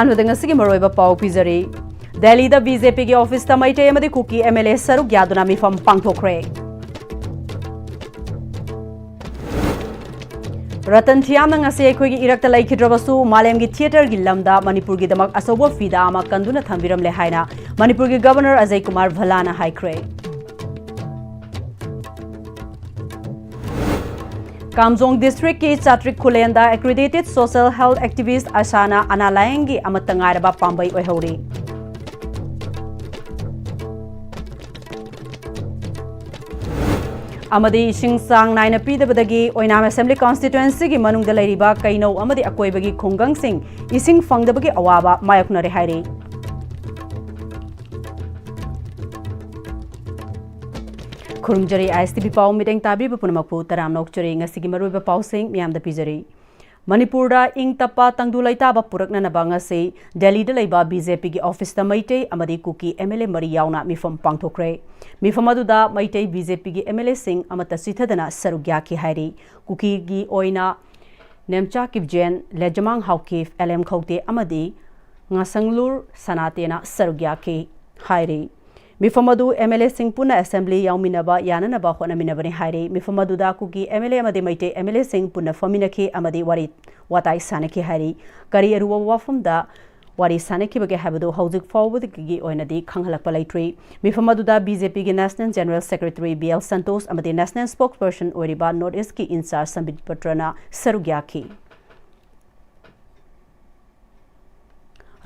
ꯑꯍꯥꯟꯕꯗ ꯃꯔꯨꯑꯣꯏꯕ ꯄꯥꯎ ꯄꯤꯖꯔꯤ ꯗꯦꯜꯂꯤꯗ ꯕꯤꯖꯦꯄꯤꯒꯤ ꯑꯣꯐꯤꯁꯇ ꯃꯩꯇꯩ ꯑꯃꯗꯤ ꯀꯨꯀꯤ ꯑꯦꯝꯑꯦꯜꯑꯦ ꯁꯔꯨꯛ ꯌꯥꯗꯨꯅ ꯃꯤꯐꯝ ꯄꯥꯡꯊꯣꯛꯈ꯭ꯔꯦ ꯔꯇꯟ ꯊꯤꯌꯥꯝꯅ ꯉꯁꯤ ꯑꯩꯈꯣꯏꯒꯤ ꯏꯔꯛꯇ ꯂꯩꯈꯤꯗ꯭ꯔꯕꯁꯨ ꯃꯥꯂꯦꯝꯒꯤ ꯊꯤꯌꯦꯇꯔꯒꯤ ꯂꯝꯗ ꯃꯅꯤꯄꯨꯔꯒꯤꯗꯃꯛ ꯑꯆꯧꯕ ꯐꯤꯗꯥ ꯑꯃ ꯀꯟꯗꯨꯅ ꯊꯝꯕꯤꯔꯝꯂꯦ ꯍꯥꯏꯅ ꯃꯅꯤꯄꯨꯔꯒꯤ ꯒꯕꯔꯅꯔ ꯑꯖय ꯀꯨꯃꯥꯔ ꯚꯜꯂꯥꯅ ꯍꯥꯏꯈ꯭ꯔꯦ कामजोंग डिस्ट्रिक्ट की चात्रिक खुलेंदा एक्रेडिटेड सोशल हेल्थ एक्टिविस्ट आसाना अना लायंगी अमत ngairaba pambai oihori amadi ising sang naina pidabadagi oinam assembly constituency gi manungda leiriba kaino amadi akoibagi khungang sing ising fangdabagi awaba mayaknare hairi खुरुंजरी आईएसटीवी पाव meeting ताबी पुनमकपु तराम नोकचरी ngasi maruiba pausing miyamda pijari Manipurda ing tapa tangdu laitaba purakna na bangase Delhi da leiba BJP gi office ta maitei amadi kuki MLA mari yauna mifam pangthokre mifam aduda maitei BJP gi MLA sing amata sithadana sarugya ki hairi kuki gi oina nemcha kibjen lejamang haukif LM khauti amadi ngasanglur sanatena sarugya ki hairi Mifamadu MLA Singpuna Assembly Yauminaba Yananaba Honaminabani Hairi, Mifamadu Dakuki MLA Amadimate MLA Singpuna Faminaki Amadi Warit Watai Sanaki Hari, Kari Erua Wafumda Wari Sanaki Bage Habadu Hauzik Forward Gigi Oinadi Kangalapalaitri, Mifamadu BJP National General Secretary BL Santos Amadi National Spokesperson Oriba North Ki Insar Sambit Patrana Sarugyaki.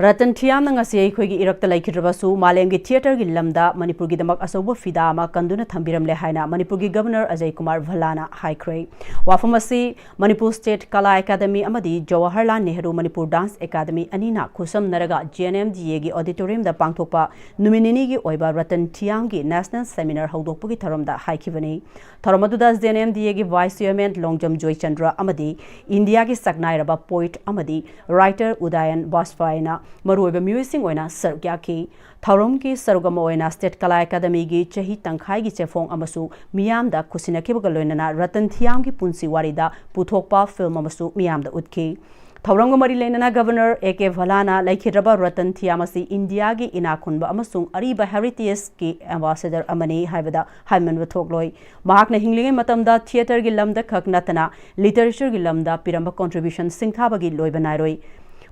Ratan Thiamna ngasi aikoigi irakta laikhidrabasu malemgi theater gi lamda Manipur gi damak asobo fida ama kanduna thambiramle haina Manipur gi governor Ajay Kumar Bhallana haikre wafamasi Manipur State Kala Academy amadi Jawaharlal Nehru Manipur Dance Academy anina khusam naraga GNMDA gi auditorium da pangthokpa numinini gi oiba Ratan Thiam gi national seminar hawdokpagi tharamda haikibani tharamaduda GNMDA gi vice chairman Longjam Joy Chandra amadi India gi saknai raba poet amadi writer Udayan Basfaina Maruiba Musing Oina Sargyaki, Thaurumki Sarugama Oina State Kala Academy gi Chahi Tangkai gi Chefong Amasu, Miam da Kusinaki Bagaloina, Ratan Thiam gi Punsi Warida, Putokpa Film Amasu, Miam da Utki. Thauranga Marilena Governor A.K. Bhallana, Laikhiraba Ratan Thiamasi, India gi Inakunba Amasung, Ariba Heritage ki Ambassador Amani Haivada, Haiman Vatogloi, Mahakna Hingling Matamda, Theatre gi Lamda Kaknatana, Literature gi Lamda, Piramba Contribution Singhabagi Loibanairoi.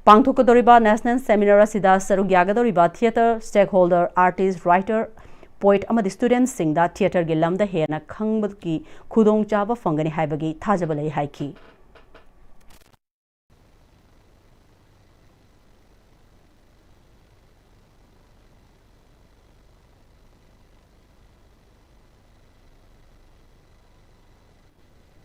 Pangthokadoriba National Seminar asida sarugyagadoriba theatre stakeholder artist writer poet amadi students singda theatre gi lamda hena khangbaki khudong chaba fangani haibagi thajabalai haiki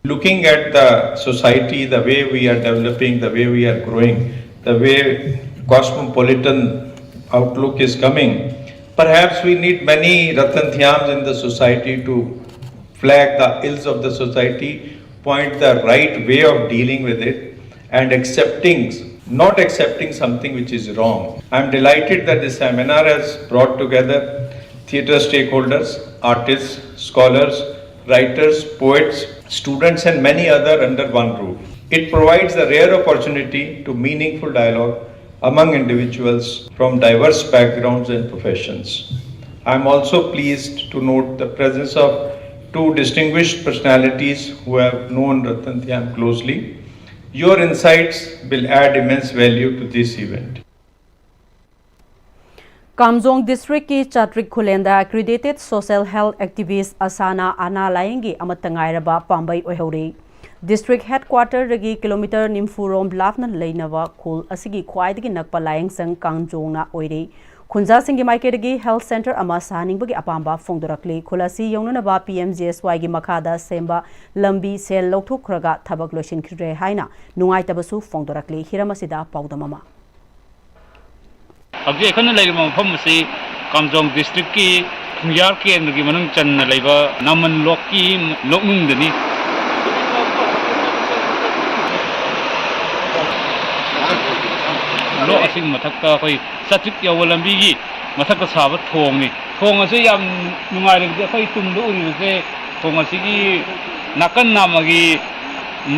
Looking at the society, the way we are developing, the way we are growing, the way cosmopolitan outlook is coming, perhaps we need many Ratan Thiams in the society to flag the ills of the society, point the right way of dealing with it, and not accepting something which is wrong. I am delighted that this seminar has brought together theatre stakeholders, artists, scholars, writers, poets, students and many other under one roof. It provides a rare opportunity to meaningful dialogue among individuals from diverse backgrounds and professions. I am also pleased to note the presence of two distinguished personalities who have known Ratan Thiam closely. Your insights will add immense value to this event. Kamjong District ki Chatrik Khulenda accredited social health activist Asana Ana Layengi Amatangairaba Pambai Oihori. District headquarter regi kilometer nimfurom lafna leinava khul asigi khwaidagi nakpa layeng sang Kamjong na oiri. Khunja singi maikedi health center ama saning bagi apamba fongdorakli khulasi yongnana ba PMJSY gi makhada semba lambi sel lokthokraga thabak losin khire haina nungai tabasu fongdorakli hiramasida paudamama. Abje ekhana laima mafam si Kamjong district ki khungyar ke andagi manung channa laiba naman lokki loknung dani lo asing mathakta khoi satrik yawalambi gi mathakta saba thong ni thong ase yam nungai le khoi tumdu uri se thong asigi nakan namagi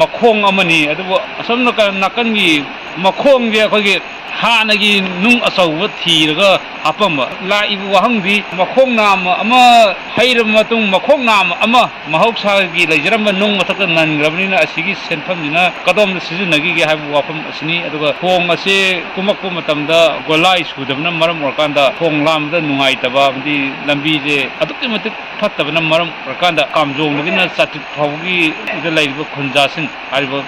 makhong amani adu asam nakan gi makhong ge khoi हानगी नुंग असौब थीरगा हापम लाइबु वहंगदी मखोंग नाम अमा harem मतुंग मखोंग नाम अमा महौसागी लेजरम नुंग मथक ननग्रबनिना असिगी सेनफमनिना कदम सिजनगी गे हाबु वाफम असनी अदुगा Phong असे कुमकपु मतमदा गोलाई सुदबना मरम ओरकांदा Phong लामदा नुंगाइतबा बदि लंबी जे अदुक्ति मतिक फत्तबना मरम ओरकांदा कामजोंगदिना चाति फावगी इदा लाइबु खुंजासिन हारिबा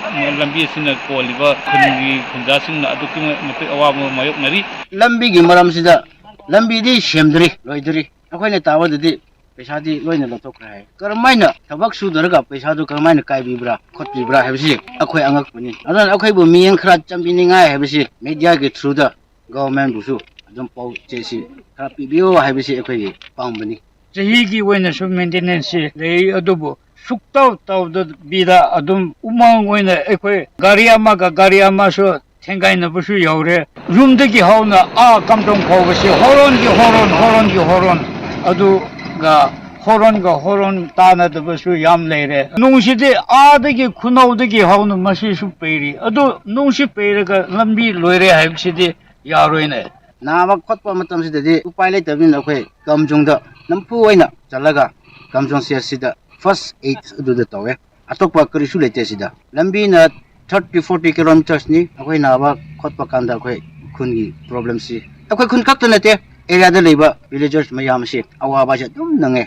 लंबी असिना कोलिबा खुनगी खुंजासिन अदुक्ति मतिक अवाब मायोकनरी लंबी की मरम सिदा लंबी दी शेमदरी लोइदरी अखोइने तावददी पैसा दी लोइने लथोखरा है करमाइना थबक सुदरगा पैसा दु करमाइना काइबिब्रा खोटबिब्रा हैबसि अखोइ अंगकपनि अदन अखोइबु मियं खरा चम्बिनिङाय हैबसि मीडिया के थ्रू द गवर्नमेंट बुसु अदम पाउ चेसि खरा पिबियो हैबसि अखोइ पांबनि चही की वैना सु मेंटेनेंस ले अदुबु सुक्ताव ताव द बिदा अदम उमंग वैना अखोइ गाड़ी अमा सु थेंगाइना बुसु यौरे रूम दगी हाउना आ कमटों फावबसि होरन की होरन अदुगा होरन ताना दबसु याम लेरे नुंसिदे आदगी खुनौदगी हाउना मसिसु पेरी अदु नुंसि पेरगा लंबी लोइरे हाइबसिदे यारोइने नाबा खोटपा मतमसिददि उपाय लेतबिन अखोइ कमजोंदा नमफु ओइना चलगा कमजों सेसिदा फर्स्ट एड अदुदा तवे अतोपा करिसु लेतेसिदा लंबीना 30-40 kilometers ni अखोइ नाबा खोटपा कांदा अखोइ खुनगी प्रॉब्लम सि अखोइ खुन खक्त नते एरिया दा लेबा विलेजर्स मयाम सि अवाबा से दुम नंगे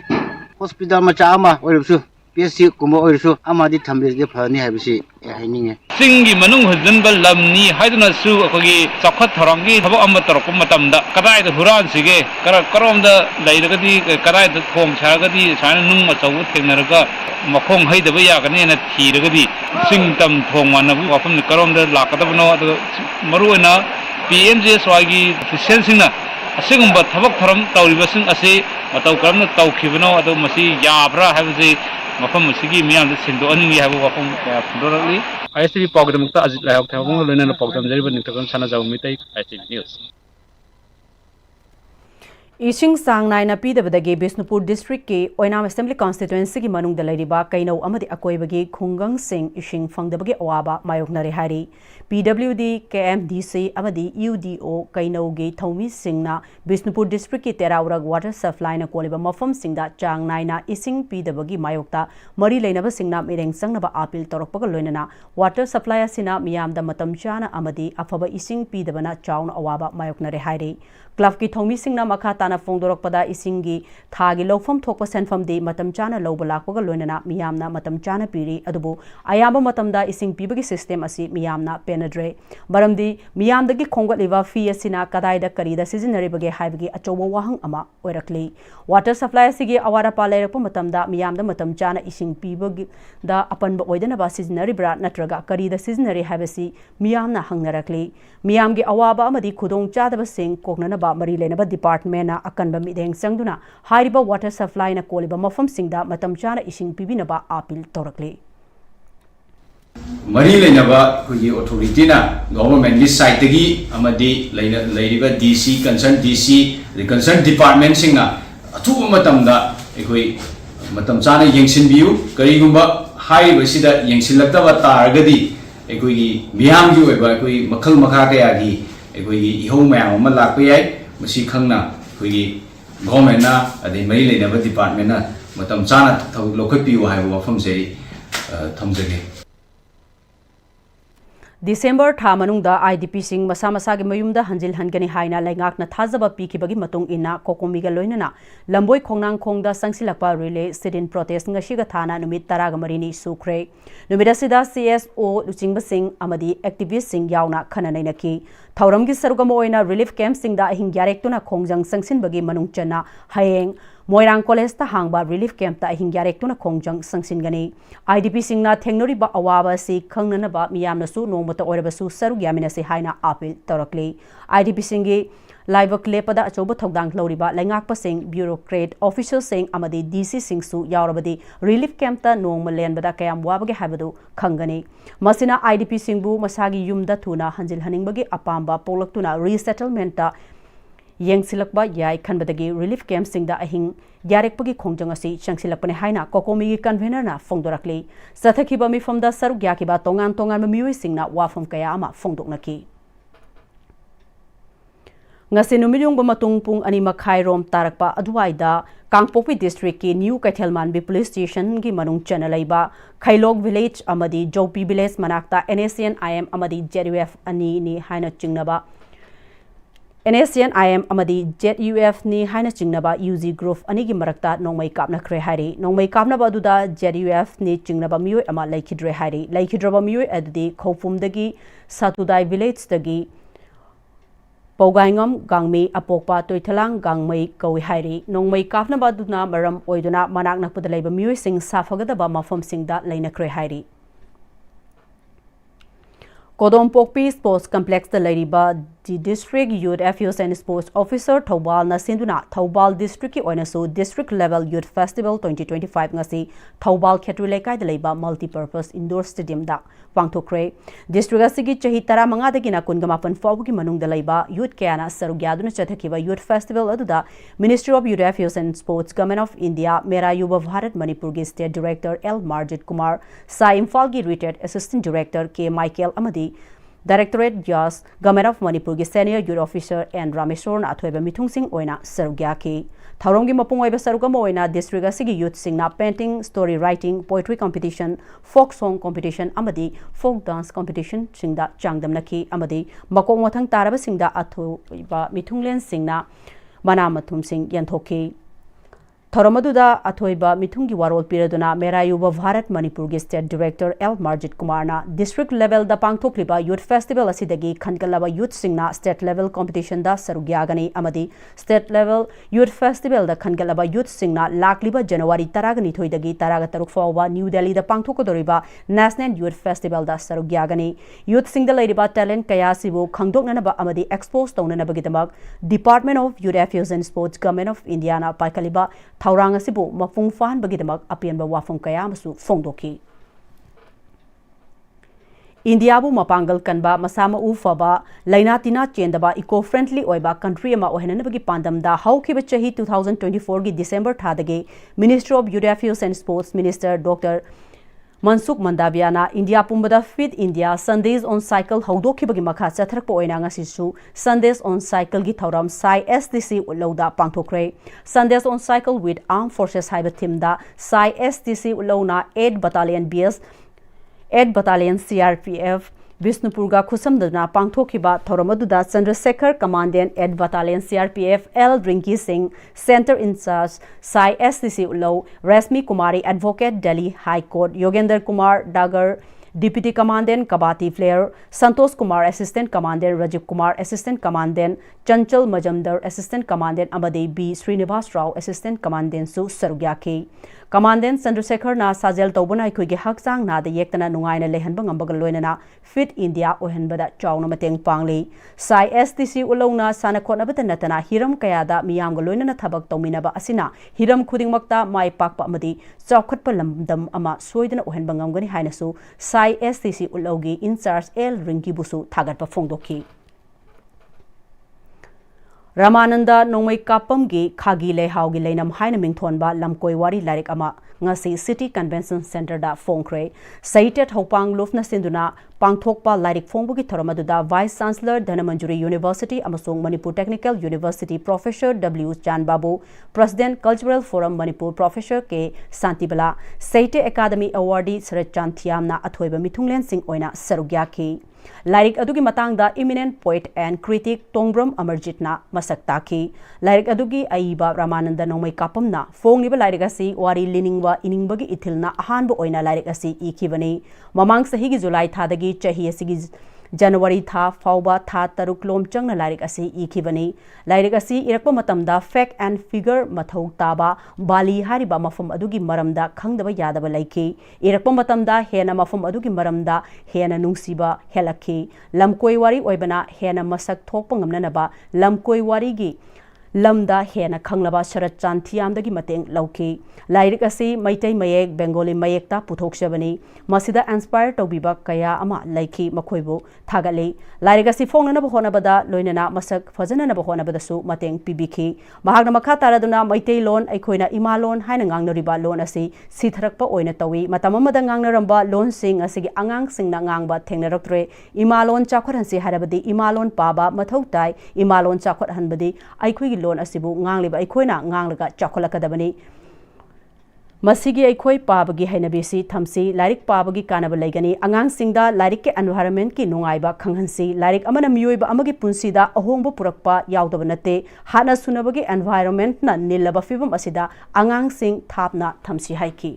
हॉस्पिटल मचा अमा ओइरसु पीएससी कुम ओइरसु अमादि थम्बिरगे फनी हाबिसि हाइनिंगे सिंगी मनुंग हजनबल लमनी हाइदनसु अखोगी चखत थरंगी थबो अम्म तरक मतमदा कदाय द हुरान सिगे करम द लैरगदी कदाय द खोंग छागदी साना नुंग मचौ थेंगनरगा मखोंग हैदबा यागने न थीरगदी सिंगतम थोंग मानबु वाफम करम द लाकदबनो अद मरुना पीएमजीएसवाई की ऑफिशियल सिंगना असिगुंबा थबक थरम तौरिबसिंग असे मतौ करमना तौखिबनो अदो मसी याब्रा हाबजे मफम मसिगी मियाम सिंदो अनिंगी हाबु वाफम क्या फुदोरली आईएसटीवी पावगदमुक्ता अजित लायक थाबुंग लोइना पावदम जरिबा नितकन साना जाउ मितै आईएसटीवी न्यूज़ इशिंग सांग नाइना पीदबदगी बिष्णुपुर डिस्ट्रिक्ट के ओइनाम असेंबली कॉन्स्टिट्यूएंसी की मनुंग लैरिबा कैनौ अमदि अकोइबगी खुंगंग सिंह इशिंग फंगदबगी अवाबा मायोकनरे हारी PWD KMDC अमदि UDO कैनौगी थौमी सिंगना बिष्णुपुर डिस्ट्रिक्ट की तेराउरग वाटर सप्लाई न कोलिबा मफम सिंगदा चांग नाइना इशिंग पीदबगी मायोकता मरी लेनबा सिंगना मिरेंग संगनबा अपील तोरकपगा लोइनना वाटर सप्लाई असिना मियामदा मतम चाना अमदि अफबा इशिंग पीदबना चाउन अवाबा मायोकनरे हारी क्लब की थौमी सिंगना मखा ताना फोंदोरकपदा इशिंगी थागी लौफम थोकपा सेनफमदी मतम चाना लौबा लाकपगा लोइनना मियामना मतम चाना पीरी अदुबु अयाबा मतमदा इशिंग पीबगी सिस्टम असि मियामना पेनद्रे मरमदी मियामदगी खोंगलिबा फी असिना कदाइदा करीदा सिजनरिबगे हाइबगी अचौबा वाहंग अमा ओइरकली वाटर सप्लाई असिगी अवारा पा लेरकपा मतमदा मियामदा मतम चाना इशिंग पीबगी दा अपनबा ओइदनबा सिजनरिब्रा नत्रगा करीदा सिजनरि हाइबसी मियामना हंगनरकली मियामगी अवाबा अमदी खुदोंग चादबा सिंग कोकननबा मरी लेनबा डिपार्टमेंट अकनबा मिदेंग संगदुना हाइरिबा वाटर सप्लाई न कोलिबा मफम सिंगदा मतम चाना इशिंग पीबिनबा अपील तोरकली मरी लेनबा खुगी ऑथोरिटी ना गवर्नमेंट की साइड की अमदी लेरिबा DC concern DC concern department सिंगना अथुबा मतमदा एखोई मतम चाना यंगसिनबियु करिगुंबा हाइबसिदा यंगसिलक्तबा तारगदी एखोई मियामगी ओइबा एखोई मखल मखा कयागी एखोई इहौ मयाम अमा लाकपा याय मसी खंगना एखोई गवर्नमेंट ना अदे मरी लेनबा डिपार्टमेंट ना मतम चाना थबक लौखटपियु हाइबा वफम से थमजगे December tha manungda IDP sing masa masa ge mayumda hanjil hangani haina laingak na thajaba pikibagi matung ina kokomiga loinana lamboi khongnang khongda sangsilakpa relay sit-in protest ngasiga thana numit 13 sukre numida sida CSO luchingba sing amadi activist sing yauna khananai ki thauramgi sarugam oina relief camp singda hing yarektuna khongjang sangsinbagi manung chana hayeng Moirang College ta hangba relief camp ta hingyarektuna khongjang sangsingani IDP singna thengnoriba awaba si khangnanaba miyamnasu nongmata oirabasu sarug yamina se haina apil torakli IDP singi live klepada achoba thogdang loriba laingakpa sing bureaucrat official sing amadi DC singsu yaurabadi relief camp ta nongma lenbada kayam wabage habadu khangani masina IDP singbu masagi yumda thuna hanjil haningbagi apamba polaktuna resettlement ta yengsilakba yai khanbadagi relief camp singda ahing yarekpagi khongjang asi changsilakpane haina kokomi gi convener na fongdorakli sathakhiba mifamda saruk yakiba tongan tongan miui singna wafam kaya ama fongdoknaki ngasi numiyong matung pung ani makhai rom tarakpa adwaida Kangpokpi district ki New Kaithelmanbi police station gi manung chana laiba Khailok village amadi Jopi village manakta NACN IM amadi ZUF ani ni haina chingnaba NACN IM amadi ZUF ni haina chingnaba UG group ani gi marakta nongmai kapna khre hari nongmai kapna baduda ZUF ni chingnaba mioi ama laikhidre hari laikhidraba mioi adudi khopum dagi Satudai village dagi Paugaingam gangmi apokpa toithalang gangmai kawi hairi nongmai kapna baduna maram oiduna manakna pudalaiba mioi sing safagadaba mafam singda lainakre hairi Kodom Pokpi Sports Complex the Ladiba the District Youth Affairs and Sports Officer Thobal na sinduna Thobal District ki oina so District Level Youth Festival 2025 ngasi Thobal Khetri Lekai the Laiba Multi-Purpose Indoor Stadium da pangthokre District asigi chahi 15 dagi na 18 fawgi manung da laiba youth kayana sarugyaduna chathakiba Youth Festival aduda Ministry of Youth Affairs and Sports Government of India Mera Yuva Bharat Manipur gi State Director L Marjit Kumar Sai Imphal gi Retired Assistant Director K Michael Amadi Directorate Yas Government of Manipur gi Senior Youth Officer and Rameshwar Athoiba Mithung Singh oina sarugyaki Thauronggi mapung oiba sarugama oina district asigi youth singna painting, story writing, poetry competition, folk song competition amadi folk dance competition singda changdamnaki amadi makong wathang taraba singda athoiba mithunglen singna mana mathum sing yanthokhi Thoromaduda Athoiba Mithungi Warol Piraduna Mera Yuva Bharat Manipur gi State Director L Marjit Kumar na District Level da pangthokliba Youth Festival asidagi khangalaba youth singna State Level competition da sarugyagani amadi State Level Youth Festival da khangalaba youth singna lakliba January 12 thoidagi 13 fawba New Delhi da pangthokodoriba National Youth Festival da sarugyagani youth singda leiriba talent kaya sibu khangdoknanaba amadi expose tawnanabagidamag Department of Youth Affairs and Sports Government of India na paikaliba Thaurang asibu mapung fan bagidamak apianba wafung kaya masu fongdoki India bu mapangal kanba masama ufaba lainatina chendaba eco-friendly oiba country ama ohenanabagi pandamda haukiba chahi 2024 gi December thadagi Ministry of Youth Affairs and Sports Minister Dr. Mansukh Mandaviana India Pumbada Fit India Sundays on Cycle Haudokibagi Makha Chatharakpa oina ngasisu Sundays on Cycle gi thauram Sai STC ulauda pangthokre Sundays on Cycle with Armed Forces haiba thimda Sai STC ulauna 8 Battalion BS 8 Battalion CRPF Visnupurga Khusamdana pangthokiba Thoromaduda Chandrasekhar Commandant 8 Battalion CRPF L Rinki Singh Center in Charge Sai STC Ulau Rasmi Kumari Advocate Delhi High Court Yogender Kumar Dagar Deputy Commandant Kabati Flair Santosh Kumar Assistant Commandant Rajiv Kumar Assistant Commandant Chanchal Majamdar Assistant Commandant Amade B Srinivas Rao Assistant Commandant Su Sarugyaki Commandant Chandrasekhar na sajel tawbana ikhoigi hakchang na da yektana nungaina lehanba ngambaga loinana Fit India ohenbada chawna mateng pangli Sai STC ulowna sana khotnabata natana hiram kayada miyamga loinana thabak tawminaba asina hiram khudingmakta mai pakpa amadi chawkhatpa lamdam ama soidana ohenba ngamgani hainasu Sai STC ulogi in charge L Rinki busu thagatpa phongdokhi Ramananda Nongmai Kapamgi Khagi Lehaugi Leinam Haina Mingthonba Lamkoi Wari Larik Ama Ngasi City Convention Center da Phongkre Saitet Hopang Lufna Sinduna Pangthokpa Larik Phongbugi Thoromaduda Vice Chancellor Dhanamanjuri University Amasung Manipur Technical University Professor W Chan Babu President Cultural Forum Manipur Professor K Santibala Saite Academy Awardee Sarat Chan Thiamna Athoiba Mithunglen Singh Oina Sarugyaki Lyric adugi matangda eminent poet and critic Tongbram Amarjitna masak taki. Lyric adugi aiba Ramananda Nongmai Kapamna Fongiba lyric asi wari liningwa iningbagi ithilna ahanba oina lyric asi ikibani. Mamang sahigi July thadagi chahi asigi January tha fauba tha taruk lom changna lyric asi ikibani. Lyric asi irakpa matamda fact and figure mathau taba Bali hariba mafam adugi maramda khangdaba yadaba laiki. Irakpa matamda hena mafam adugi maramda hena nungsiba helaki. Lamkoi wari oibana hena masak thokpa ngamnanaba lamkoi wari gi lamda hena khanglaba sharat chan thiamdagi mateng lauki lairik asi maitai mayek bengali mayekta puthokchabani masida inspire tobiba kaya ama laiki makhoibu thagali lairik asi fongnana bahonabada loinana masak fajana bahonabada su mateng pibiki mahagna makha taraduna maitai lon aikoina imalon haina ngangnoriba lon asi sitharakpa oina tawi matamamada ngangnaramba lon sing asigi angang singna ngangba thengnaraktre imalon chakhoransi harabadi imalon paba mathautai imalon chakhot hanbadi aikoi lon asibu ngangliba aikoina nganglaga chakholakadabani masigi aikoi pabagi hainabisi thamsi lairik pabagi kanaba laigani angang singda lairik ke environment ki nungaiba khanghansi lairik amana miyoiba amagi punsida ahongba purakpa yaudaba nate hana sunabagi environment na nilaba fibam asida angang sing thapna thamsi haiki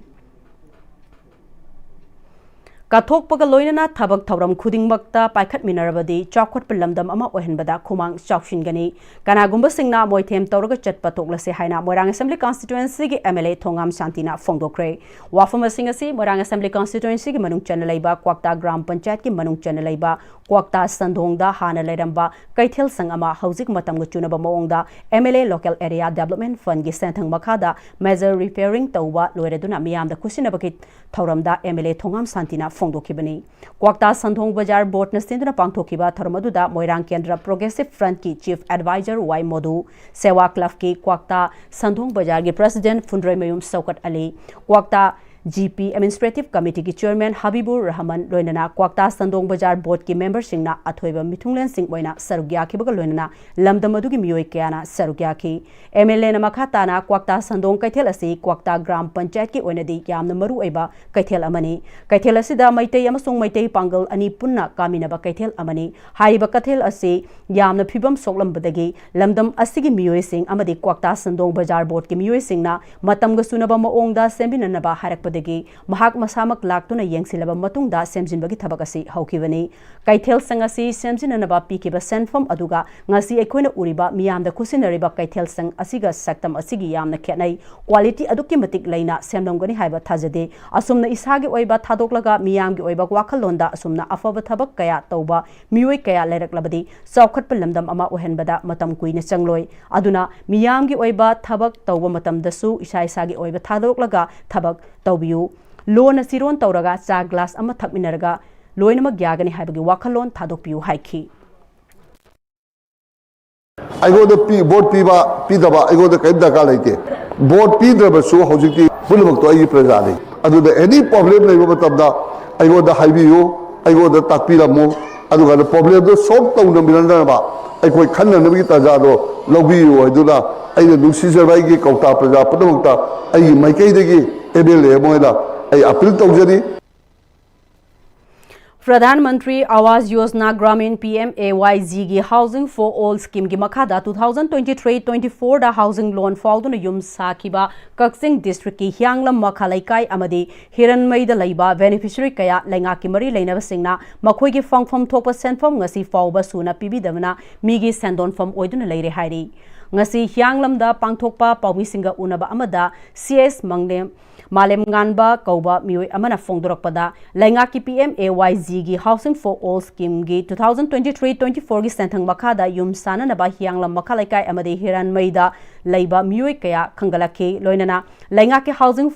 Kathokpaga loinana thabak thauram khudingmakta paikhat minarabadi chawkhat lamdam ama ohenbada khumang chawshingani kanagumba singna moithem tawraga chatpa toklase haina Moirang Assembly constituency gi MLA Thongam Shantina phongdokre wafam singa si Moirang Assembly constituency gi manung chanalaiba kwakta gram panchayat ki manung chanalaiba kwakta sandhongda hana lairamba kaithel sang ama hauzik matamga chunaba maongda MLA local area development fund gi senthang makhada major repairing tawba loireduna miyamda khusinabaki thauramda MLA Thongam Shantina phongdokibani kwakta sandhong bazar board na sinduna pangthokiba tharmaduda Moirang Kendra Progressive Front ki chief advisor Y Modu sewa club ki kwakta sandhong bazar gi president Fundroy Mayum Saukat Ali kwakta GP Administrative Committee ki Chairman Habibur Rahman loinana kwakta sandong bazar board ki member singna athoiba mithunglen sing oina sarugya ki baga loinana lamdamadu ki miyoi kyana sarugya ki MLA na makhata na kwakta sandong kaithel asi kwakta gram panchayat ki oina di yamna maru oiba kaithel amani kaithel asida maitai amasung maitai pangal ani punna kamina ba kaithel amani haiba kaithel asi yamna phibam soklam badagi lamdam asigi miyoi sing amadi kwakta sandong bazar board ki miyoi singna matamga sunaba maongda sembinana ba harak mahak masamak laktuna yengsilaba matungda semjinbagi thabak asi haukibani kaithel sang asi semjinanaba pikiba senfam aduga ngasi ekoina uriba miyamda khusinariba kaithel sang asiga saktam asigi yamna khenai quality adukki matik leina semdamgani haiba thajade asumna isagi oiba thadoklaga miyamgi oiba wakhalonda asumna afaba thabak kaya tauba mioi kaya leraklabadi chawkhatpa lamdam ama ohenbada matam kuina changloi aduna miyamgi oiba thabak tauba matamdasu isa isagi oiba thadoklaga thabak taubiyu loan asiron tauraga cha glass ama thakminaraga loinama gyagani haibagi wakhalon thadokpiu haiki aigo the board pidaba aigo the kaib daka laite board pidraba su hojikti pulmak to ai prajali adu the any problem laiba matabda aigo the haibiyu aigo the takpiramo adu ga the problem do solve tawna miranda ba aikoi khanna nabi taja do lobiyu aduna ai the nusiserbai gi kauta praja padamukta ai maikai degi MLA moida ai appeal tawjari Pradhan Mantri Awas Yojana Gramin PMAYZ gi Housing for All scheme gi makhada 2023-24 da housing loan fauduna yum sakiba Kaksing district ki Hyanglam Makhalaikai amadi Hiranmai da laiba beneficiary kaya lainga ki mari lainaba singna makhoi gi fangfam thokpa senfam ngasi fauba suna pibidamna migi sendon fam oiduna leire hairi ngasi Hyanglam da pangthokpa paumi singa unaba amada CS Malem Nganba Kauba Mioi Amana Fongdorakpada Lainga ki PMAYZ gi Housing for All scheme gi 2023-24 gi senthang makhada yum sana naba Hyanglam Makhalaikai amadi Hiran Maida Laiba Mioi kaya Khangalaki loinana Lainga ki housing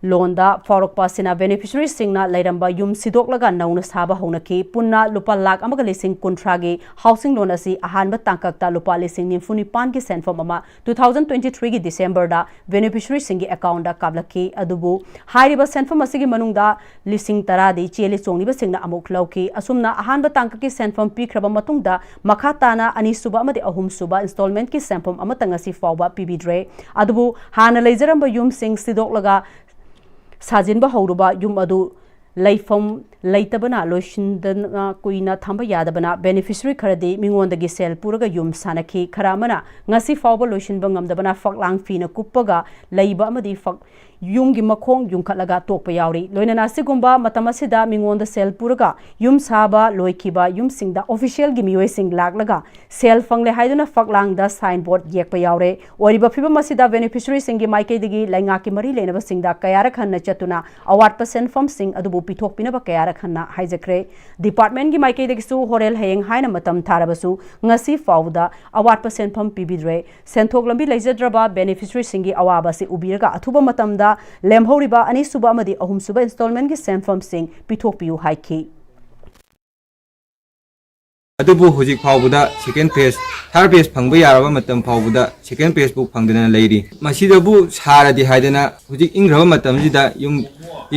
loan da forok pasina beneficiary singna lairamba yum sidoklaga nauna saba honaki punna lupa lakh amaga lising kuntragi housing loan asi ahanba tangkakta lupa lising nimfuni pan ki senfom ama 2023 gi December da beneficiary singi account da kablaki adubu hairiba senfom asigi manungda lising tara di cheli chongni ba singna amuk lauki asumna ahanba tangkaki senfom pikraba matungda makhatana ani suba amadi ahum suba installment ki senfom amatanga si fawba pibidre adubu hana leijaramba yum sing sidoklaga Sajinba hauruba yum adu laifam laitabana loishindana kuina thamba yadabana beneficiary kharadi mingondagi sel puraga yum sanaki kharamana ngasi fawba loishinba ngamdabana faklang fina kuppaga laiba amadi fak yumgi makhong yumkhalaga tokpa yauri loinana sigumba matamasida mingonda sel puraga yum saba loikiba yum singda official gi mioi sing laklaga sel fangle haiduna faklang da signboard yekpa yaure oriba phiba masida beneficiary singi maikaidagi lainga ki mari lenaba singda kayara khanna chatuna award percent from sing adubu pithok pinaba kayara ꯎꯠꯅꯔꯛꯍꯟꯅ ꯍꯥꯏꯖꯈ꯭ꯔꯦ department की माइकैदगिसु होरेल हयेंग हाइना मतम थारबसु ngasi फाउदा अवाटप सेनफम पिबिद्रे सेंथोक लंबी लेजद्रबा beneficiary सिंगी अवाबासी उबिरगा अथुबा मतमदा लेमहौरिबा अनिसुबा अमदि अहुमसुबा instalment की सेनफम सिंग पिथोकपियु हाइखी अदुबु हुजिक फाउबदा second phase third phase फंगबा यारबा मतम फाउबदा second phase बु फंगदना लेरी मसिदबु सारादि हाइदना हुजिक इंग्रबा मतमजिदा युम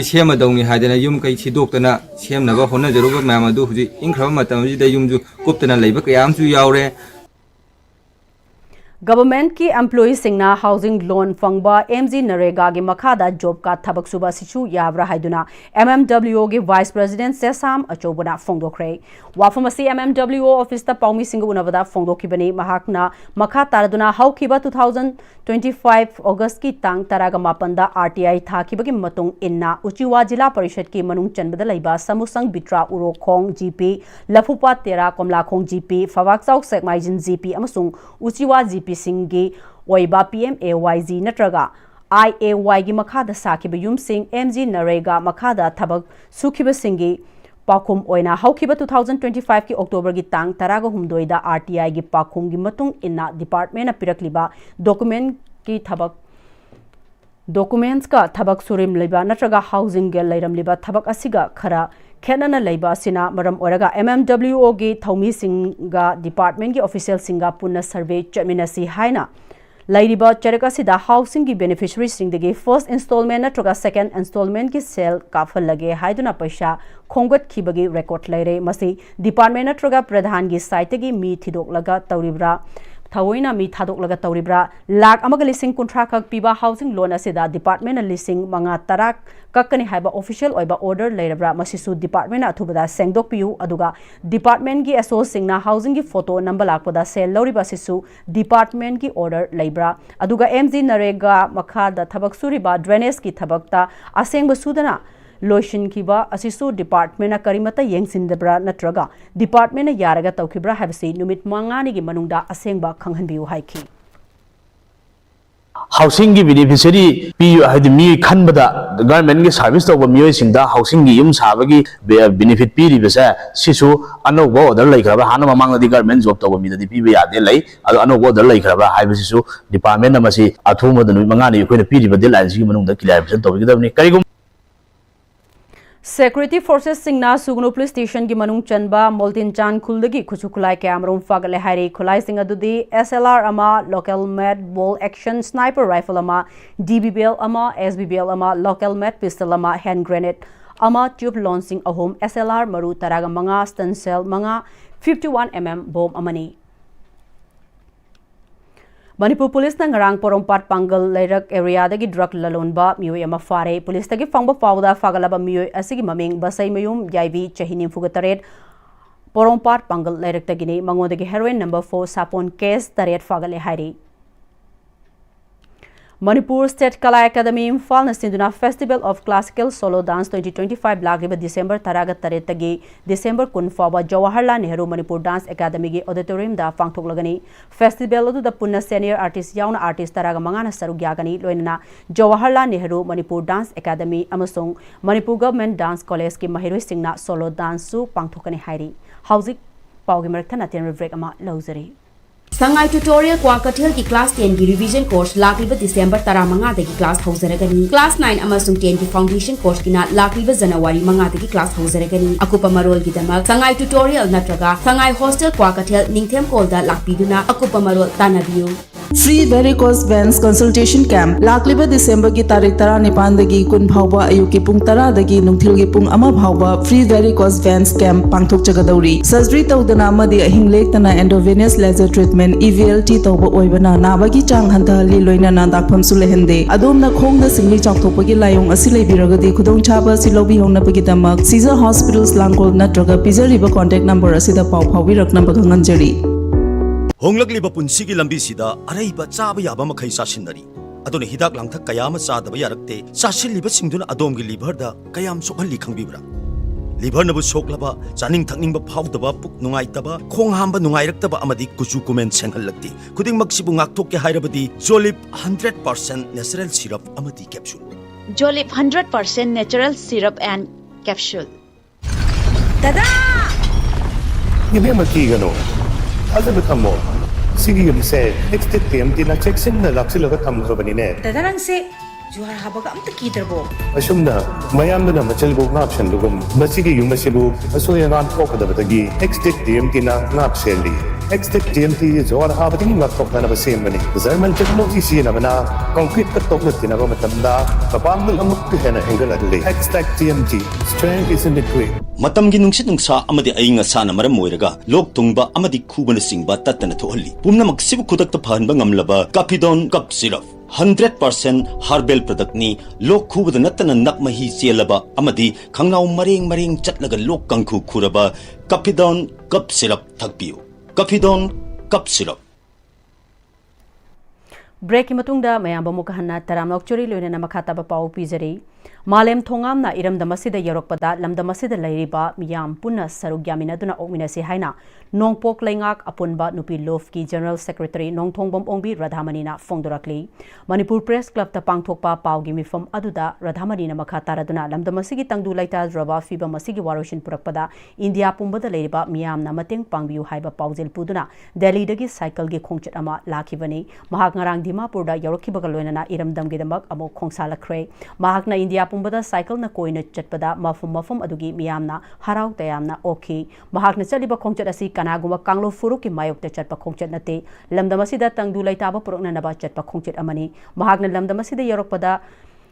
सेमदौनी हाइदना युम कै सिदोक्तना सेमनबा होनजरुबा मैमदु हुजिक इंग्रबा मतमजिदा युमजु कुप्तना लेबा कयामसु यावरे गवर्नमेंट की एम्प्लॉई सिंगना हाउसिंग लोन फंगबा एमजी नरेगा के मखादा जॉब का थबक सुबा सिचु यावरा हाइदुना एमएमडब्ल्यूओ के वाइस प्रेसिडेंट सेसाम अचोबना फोंदोखरे वाफम असि एमएमडब्ल्यूओ ऑफिस ता पाउमी सिंग उनबदा फोंदोखिबनी महाकना मखा तारदुना हौखिबा 2025 अगस्त की तांग तरागा मापंदा आरटीआई थाखिबगी मतुंग इन्ना उचिवा जिला परिषद की मनुंग चनबदा लैबा समुसंग बिट्रा उरोखोंग जीपी लफुपा तेरा कोमलाखोंग जीपी फवाकसाउ सेकमाइजिन जीपी अमसुंग उचिवा जीपी सिंगी ओइबा PMAYG नत्रगा IAY की मखादा साखिबा युमसिंग MG नरेगा मखादा थबक सुखिबा सिंगी पाखुम ओइना हौखिबा 2025 की अक्टोबर की तांग तरागा हुमदोइदा RTI की पाखुम की मतुंग इन्ना डिपार्टमेंट पिरकलिबा डॉक्यूमेंट्स का थबक सुरिम लेबा नत्रगा हाउसिंग के लैरमलिबा थबक असिगा खरा खेनना लेबा सिना मरम ओरगा MMWO की थौमी सिंगा डिपार्टमेंट की ऑफिशियल सिंगा पुनः सर्वे चमिनसी हाइना लैरिबा चरकासिदा हाउसिंग की बेनिफिशियरी सिंगदगी फर्स्ट इंस्टॉलमेंट नत्रगा सेकंड इंस्टॉलमेंट की सेल काफल लगे हाइदुना पैसा खोंगत खिबगी रिकॉर्ड लेरे मसी डिपार्टमेंट नत्रगा प्रधान की साइट की मी थिदोकलगा तौरिब्रा थवोइना मी थादोकलगा तौरिब्रा लाख अमग लिसिंग कुंट्रा खक पीबा हाउसिंग लोन असिदा डिपार्टमेंट लिसिंग मंगा तरा कक्कनी हाइबा ऑफिशियल ओइबा ऑर्डर लेरब्रा मसिसु डिपार्टमेंट अथुबदा सेंगदोकपियु अदुगा डिपार्टमेंट की एसओ सिंगना हाउसिंग की फोटो नंबर लाकपदा सेल लौरिबा सिसु डिपार्टमेंट की ऑर्डर लेब्रा अदुगा MG नरेगा मखादा थबक सुरिबा ड्रेनेज की थबकता असेंग सुदना लोशन किबा असिसु डिपार्टमेंट करीमता येंसिंदब्रा नत्रगा डिपार्टमेंट यारगा तौखिब्रा हाबसी नुमित मंगानी की मनुंगदा असेंगबा खंगहनबियु हाइखी हाउसिंग की बेनिफिशियरी पी मी खनबदा गवर्नमेंट की सर्विस तब मियोइसिंगदा हाउसिंग की युम साबगी बेनिफिट पीरिबसे सिसु अनौबो ऑर्डर लैखरबा हाना ममांगदी गवर्नमेंट जॉब तब मिददी पीबे यादे लै अदो अनौबो ऑर्डर लैखरबा हाइबसिसु डिपार्टमेंट नमसी अथुमद नुइ मंगानी कोइना पीरिबा डेडलाइन सिगी मनुंगदा क्लियरेशन तबगिदबनी करिगुम Security Forces सिंगना सुगुनु पुलिस स्टेशन की मनुंग चनबा मोल्टिन चान खुलदगी खुचु खुलाई कैमरों फागले हारी खुलाई सिंग अदुदी SLR अमा local made bolt action sniper rifle अमा DBBL अमा SBBL अमा लोकल मेड पिस्टल अमा हैंड ग्रेनेड अमा ट्यूब लॉन्चिंग अहोम SLR मरु तरागा मंगा स्टन सेल मंगा 51mm बॉम अमनी मणिपुर पुलिस नंगरांग पोरोंपाट पांगल लेरक एरिया दगी ड्रग ललोनबा मियोय अमा फारे पुलिस तगी फंगबा फावदा फागलबा मियोय असिगी ममिंग बसई मयुम याइबी चहिनिम फुगतरेट पोरोंपाट पांगल लेरक तगिनी मंगोदगी हेरोइन नंबर 4 सापोन केस तरेट फागले हारी मणिपुर स्टेट कला एकेडमी इम्फाल सिंधुना festival of classical solo dance 2025 लागिब डिसेंबर तरागा तरेतगी डिसेंबर 10 फाव जवाहरलाल नेहरू मणिपुर डांस एकेडमी की ऑडिटोरियम दा पांगथोकलगनी फेस्टिवल अदुदा पुन्ना सीनियर आर्टिस्ट याउना आर्टिस्ट तरागा मंगाना सरुक यागनी लोइना जवाहरलाल नेहरू मणिपुर डांस एकेडमी अमसोंग मणिपुर गवर्नमेंट डांस कॉलेज की महिरोइ सिंगना सोलो डांस सु पांगथोकनी हाइरी हाउजिक पाउगी मरथना तेन ब्रेक अमा लौजरी संगाई ट्यूटोरियल क्वाकटेल की क्लास 10 की रिवीजन कोर्स लाखलिब डिसेंबर 15 की क्लास हौजरगनी क्लास 9 अमसुंग 10 की फाउंडेशन कोर्स की लाखलिब जनवरी 5 की क्लास हौजरगनी अकुपा मरोल की दमक संगाई ट्यूटोरियल नत्रगा संगाई हॉस्टल क्वाकटेल निंगथेम कोलदा लाखपिदुना अकुपा मरोल तानाबियु free varicose veins consultation camp लाखलिब डिसेंबर की तारीख 19 दगी 20 फाउबा अयुक की पुंग 10 दगी नुंगथिल की पुंग 1 फाउबा फ्री वेरिकोस वेन्स कैंप पांगथोक जगदौरी सर्जरी तौदना मदि अहिंग लेक्तना एंडोवेनियस लेजर ट्रीटमेंट EVLT तौबा ओइबना नाबागी चांग हंथहली लोइना दाखफम सुलेहंदे अदोमना खोंगदा सिंगली चाकथोपगी लायोंग असि लेबिरगदी खुदोंग छाबा सिलोबी होंगनापगी दमक सीजर हॉस्पिटल्स लांगकोल नत्रगा पिजरिबा कांटेक्ट नंबर असिदा पाउ फाविरकना बखंगंजरी होंगलकलिबा पुंसिगी लंबीसिदा अरैबा चाबा याबा मखै चासिनरी अदुना हिदाक लांथक कयाम चादबा यारक्ते चासिलिबा सिंगदुना अदोमगी लिभरदा कयाम सोखल्ली खंगबिब्रा लिभर नबु सोखलबा चानिंग थकनिंग फाउदबा पुक नुंगाइतबा खोंग हांबा नुंगाइरक्तबा अमदि कुचु कुमेन सेंगहल्लक्ति खुदिंग मक्सिबु ngakthokke hairabadi जोलिप 100% नेचुरल सिरप अमदि कैप्सूल जोलिप 100% natural syrup and capsule Dada! Ibig magkigano. Alam mo tamo, sige yung isa, next time, tinacheksin na lang sila katamro ba ni Ned? Dada lang si, juhar habaga am takidar bo. Asum na, mayam na machalbog na option lugum. Masige yung masilog, aso yung ang talk na batagi. Next time, tinacheli. Next time, juhar habaga yung talk na nabasim ba ni? Zaman technology siya naman na, concrete ka talk na tinagawa matanda, kapamil ang magpihan na hinggal adali. Next TMT, strength is in the quick. Matamgi nungsit nungsa amadi ainga sana maram moiraga lok tungba amadi khubana singba tatana thohalli pumna maksibu khudak ta phanba ngamlaba Capidon cup syrup 100% herbal product ni lok khubada natana nakmahi chelaba amadi khangnau mareng chatlaga lok kangkhu khuraba Capidon cup syrup thakpiu Capidon cup syrup Break matungda mayamba mukahanna taramlok churi loina na makhataba pau pizari Malem thongamna iramdamasida yorokpada lamdamasida lairiba miyam punna sarugyamina okminasi haina nongpok laingak apunba nupi lofki General Secretary Nongthongbom Ongbi Radhamanina Fongdorakli Manipur Press Club ta pangthokpa paugi mifam aduda Radhamanina makataraduna lamdamasigi tangdu laita draba fiba masigi waroshin purakpada India pumbada lairiba miyamna mateng pangbiu haiba paujel puduna Delhi dagi cycle gi khongchat ama lakhibani mahak ngarang Dimapur da yorokhibaga loinana iramdamgi damak amo khongsalakre mahakna India pumbada cycle na koina chatpada mafum adugi miyamna harau tayamna okhi mahakna chaliba khongchat asi kanaguma kanglo furuki mayokta chatpa khongchat nate lamdamasida tangdu laitaba purokna naba chatpa khongchat amani mahakna lamdamasida yorokpada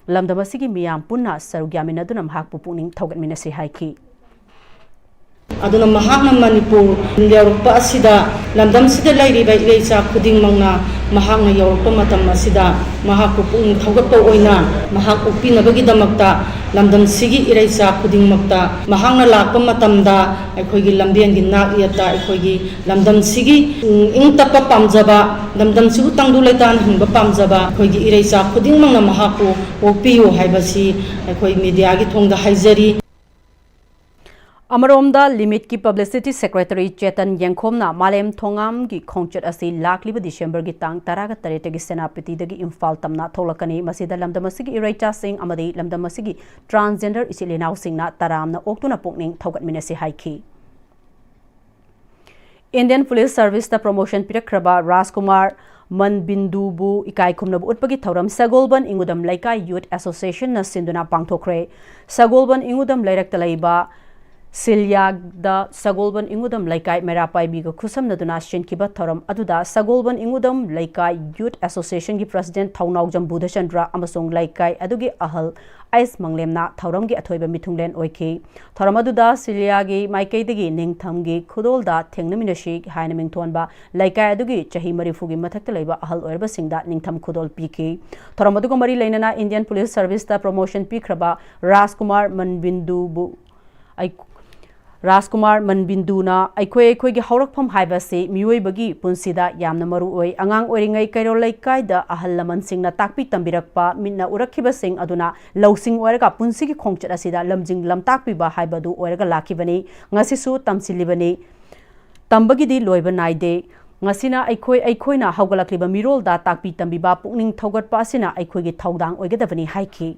lamdamasigi miyam punna sarugyamina dunam hakpu puning thogatminasi haiki aduna mahakna Manipur yorokpa asida lamdamsida lairiba ilecha khuding mangna mahakna yorokpa matam asida mahakpu pung thogatpa oina mahak upinabagi damakta lamdamsigi irecha khuding makta mahakna lakpa matamda aikhoigi lambian gi nak yata aikhoigi lamdamsigi ingtapa pamjaba lamdamsigu tangdu laitan hingba pamjaba aikhoigi irecha khuding mangna mahakpu opiu haibasi aikhoi media gi thongda haijari Amaromda limit ki publicity secretary Chetan Yangkhomna Malem Thongam gi khongchat asi lakliba December gi tang taraga tarete gi senapati dagi imphal tamna tholakani masida lamdamasigi iraita singh amadi lamdamasigi transgender isilenau singna taramna oktuna pokning thogatminasi haiki Indian Police Service ta promotion pirakraba Rajkumar Manbindubu ikai khumnabu utpagi thauram Sagolban Ingudam Laikai Youth Association na sinduna pangthokre Sagolban Ingudam lairakta laiba Silyag da Sagolban Ingudam Laikai Merapai Biga Kusam Naduna Shinkiba Tharam Aduda Sagolban Ingudam Laikai Youth Association gi President Thaunaujam Budhachandra Amasong Laikai Adugi Ahal Ais Manglemna Thauram gi Athoiba Mithunglen Oiki Tharam Aduda Silyagi Maikai Digi Ningthamgi Khudolda Thengnaminashi Haina Mingthonba Laikai Adugi Chahi Marifugi Mathakta Laiba Ahal Oirba Singda Ningtham Khudol Piki Tharam Aduga Mari Lainana Indian Police Service ta promotion pikraba Rajkumar Manbindubu Rajkumar Manbinduna aikoi gi haurakpham haibase miyoibagi punsida yamna maru oi angang oringai kairo laikai da ahal laman singna takpi tambirakpa minna urakhiba sing aduna lausing oiraga punsigi khongchat asida lamjing lamtakpi ba haibadu oiraga lakhibani ngasisu tamsilibani tambagi di loiba naide ngasina aikoina haugalakliba mirol da takpi tambiba pukning thogatpa asina aikoigi thaudang oigadabani haiki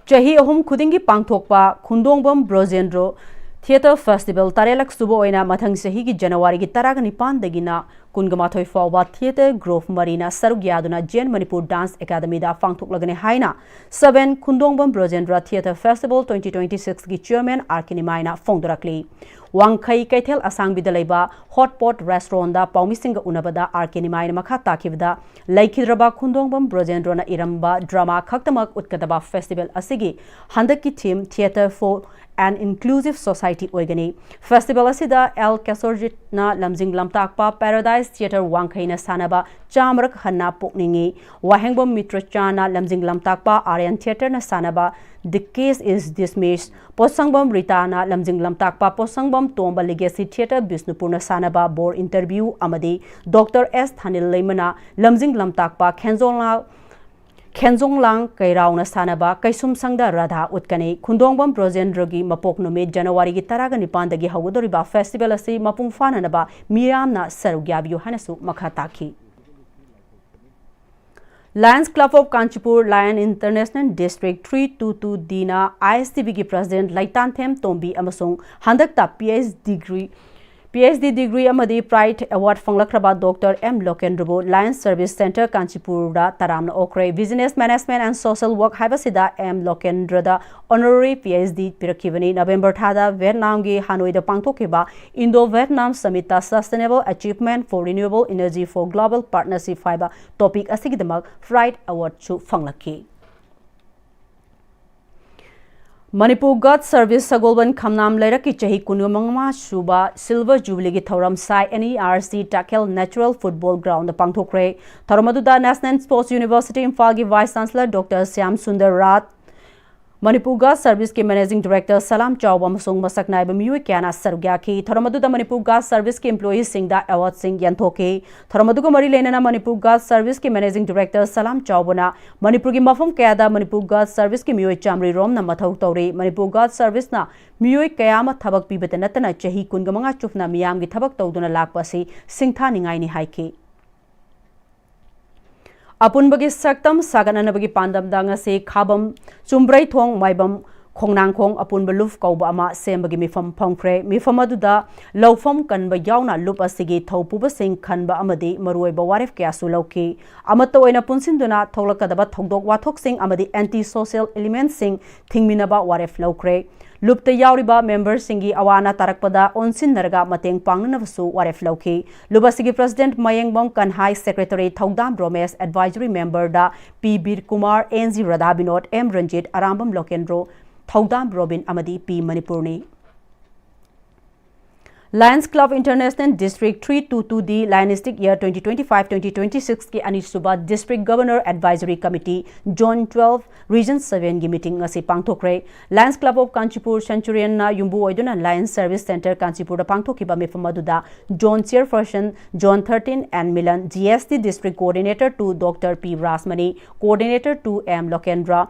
Chahi ahum khudingi pangthokpa Khundongbam Brojendro Theatre Festival Tarelak Subo oina mathang sahi gi January gi taraga nipan dagina kungamathoi fawba Theatre Grove Marina Sarugyaduna Jain Manipur Dance Academy da pangthoklagane haina 7 Khundongbam Brojendra Theatre Festival 2026 gi Chairman Arkinimaina Fongdorakli Wangkhai Kaithel Asang Bidalaiba Hotpot Restaurant da Paumisinga Unabada Arkinimaina makha takibda Laikhidraba Khundongbam Brojendro na iramba drama khaktamak utkadaba festival asigi handaki theme Theatre for an Inclusive Society oigani Festival asida El Kasorjit na lamjing lamtakpa Paradise Theatre Wangkhai na sanaba chamrak hanna pokningi Wahengbom Mitra Chana lamjing lamtakpa Aryan Theatre na sanaba The Case is Dismissed Posangbom Ritana lamjing lamtakpa Posangbom Tomba Legacy Theatre Bisnupur na sanaba bor interview amadi Dr. S Thanil Leimana lamjing lamtakpa Khenzonglang Kairauna Sanaba Kaisum Sangda Radha Utkani Khundongbam Brojendrogi Mapok Nume January gi taraga nipandagi hawudoriba festival asi mapung fananaba Miramna Sarugyabiyu hanasu makhataki Lions Club of Kanchipur Lion International District 322D na ISTV ki President Laitan Them Tombi amasung handakta PhD degree amadi Pride Award fanglakraba Dr. M. Lokendrubo Lions Service Center Kanchipur da taramna okre Business Management and Social Work haibasida M. Lokendra da Honorary PhD pirakibani November thada Vietnam gi Hanoi da pangthokiba Indo-Vietnam Summit ta Sustainable Achievement for Renewable Energy for Global Partnership haiba topic asigidamak Pride Award chu fanglaki. Manipur God Service Sagolban Khamnam Lairaki Chahi Kunumangma Shuba Silver Jubilee ki Thoram Sai NERC Takel Natural Football Ground the Pangthokre Tharamaduda National Sports University Imphal ki Vice Chancellor Dr. Syam Sundar Rat Manipur God Service ke Managing Director Salam Chawba amasung masak naiba miui kyana sarugya ki Tharamaduda Manipur God Service ke employees sing da award sing yanthoke Tharamaduga mari lenana Manipur God Service ke Managing Director Salam Chawbana Manipur ki mafam kaya da Manipur God Service ke miui chamri rom na mathau tawre Manipur God Service na miui kaya ma thabak pibata natana chahi kungamanga chufna miyam gi thabak tawduna lakpa si singtha ningai ni haike Apunbagi saktam sagananabagi pandamdanga se khabam chumbrai thong maibam khongnang khong apunba luf kauba ama sembagi mifam phongkhre mifam aduda lawfam kanba yauna lup asigi thaupuba sing khanba amadi maruai bawaref kya sulauki amato oina punsinduna tholakadaba thogdok wathok sing amadi anti social elements sing thingminaba waref laukre Lupta yauriba members singi awana tarakpada onsin narga mateng pangnavasu waref lauki Lubasigi President Mayengbong Kanhai Secretary Thogdam Romesh Advisory Member da P. Bir Kumar NG Radhabinot M. Ranjit Arambam Lokendro Thogdam Robin Amadi P. Manipurni Lions Club International District 322D Lionistic Year 2025-2026 ki Anisuba District Governor Advisory Committee Zone 12 Region 7 ki meeting ngasi pangthokre Lions Club of Kanchipur Centurion na yumbu oiduna Lions Service Center Kanchipur da pangthokiba mifamaduda Zone Chairperson Zone 13 and Milan GST District Coordinator 2 Dr. P. Rasmani Coordinator 2 M. Lokendra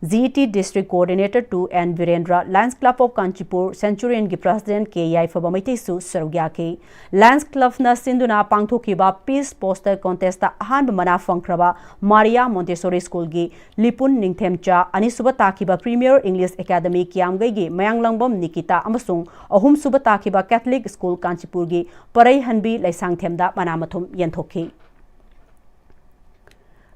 ZT District Coordinator 2 and Virendra Lions Club of Kanchipur Centurion ki President K. Yai Fabamaitesu Sarugyaki Lions Club na Sinduna Pangthokiba Peace Poster Contest ta ahanba mana fangkraba Maria Montessori School gi Lipun Ningthemcha Anisuba takiba Premier English Academy Kiamgai gi Mayanglambam Nikita amasung ahum suba takiba Catholic School Kanchipur gi Parai Hanbi Laisangthemda manamathum yenthoki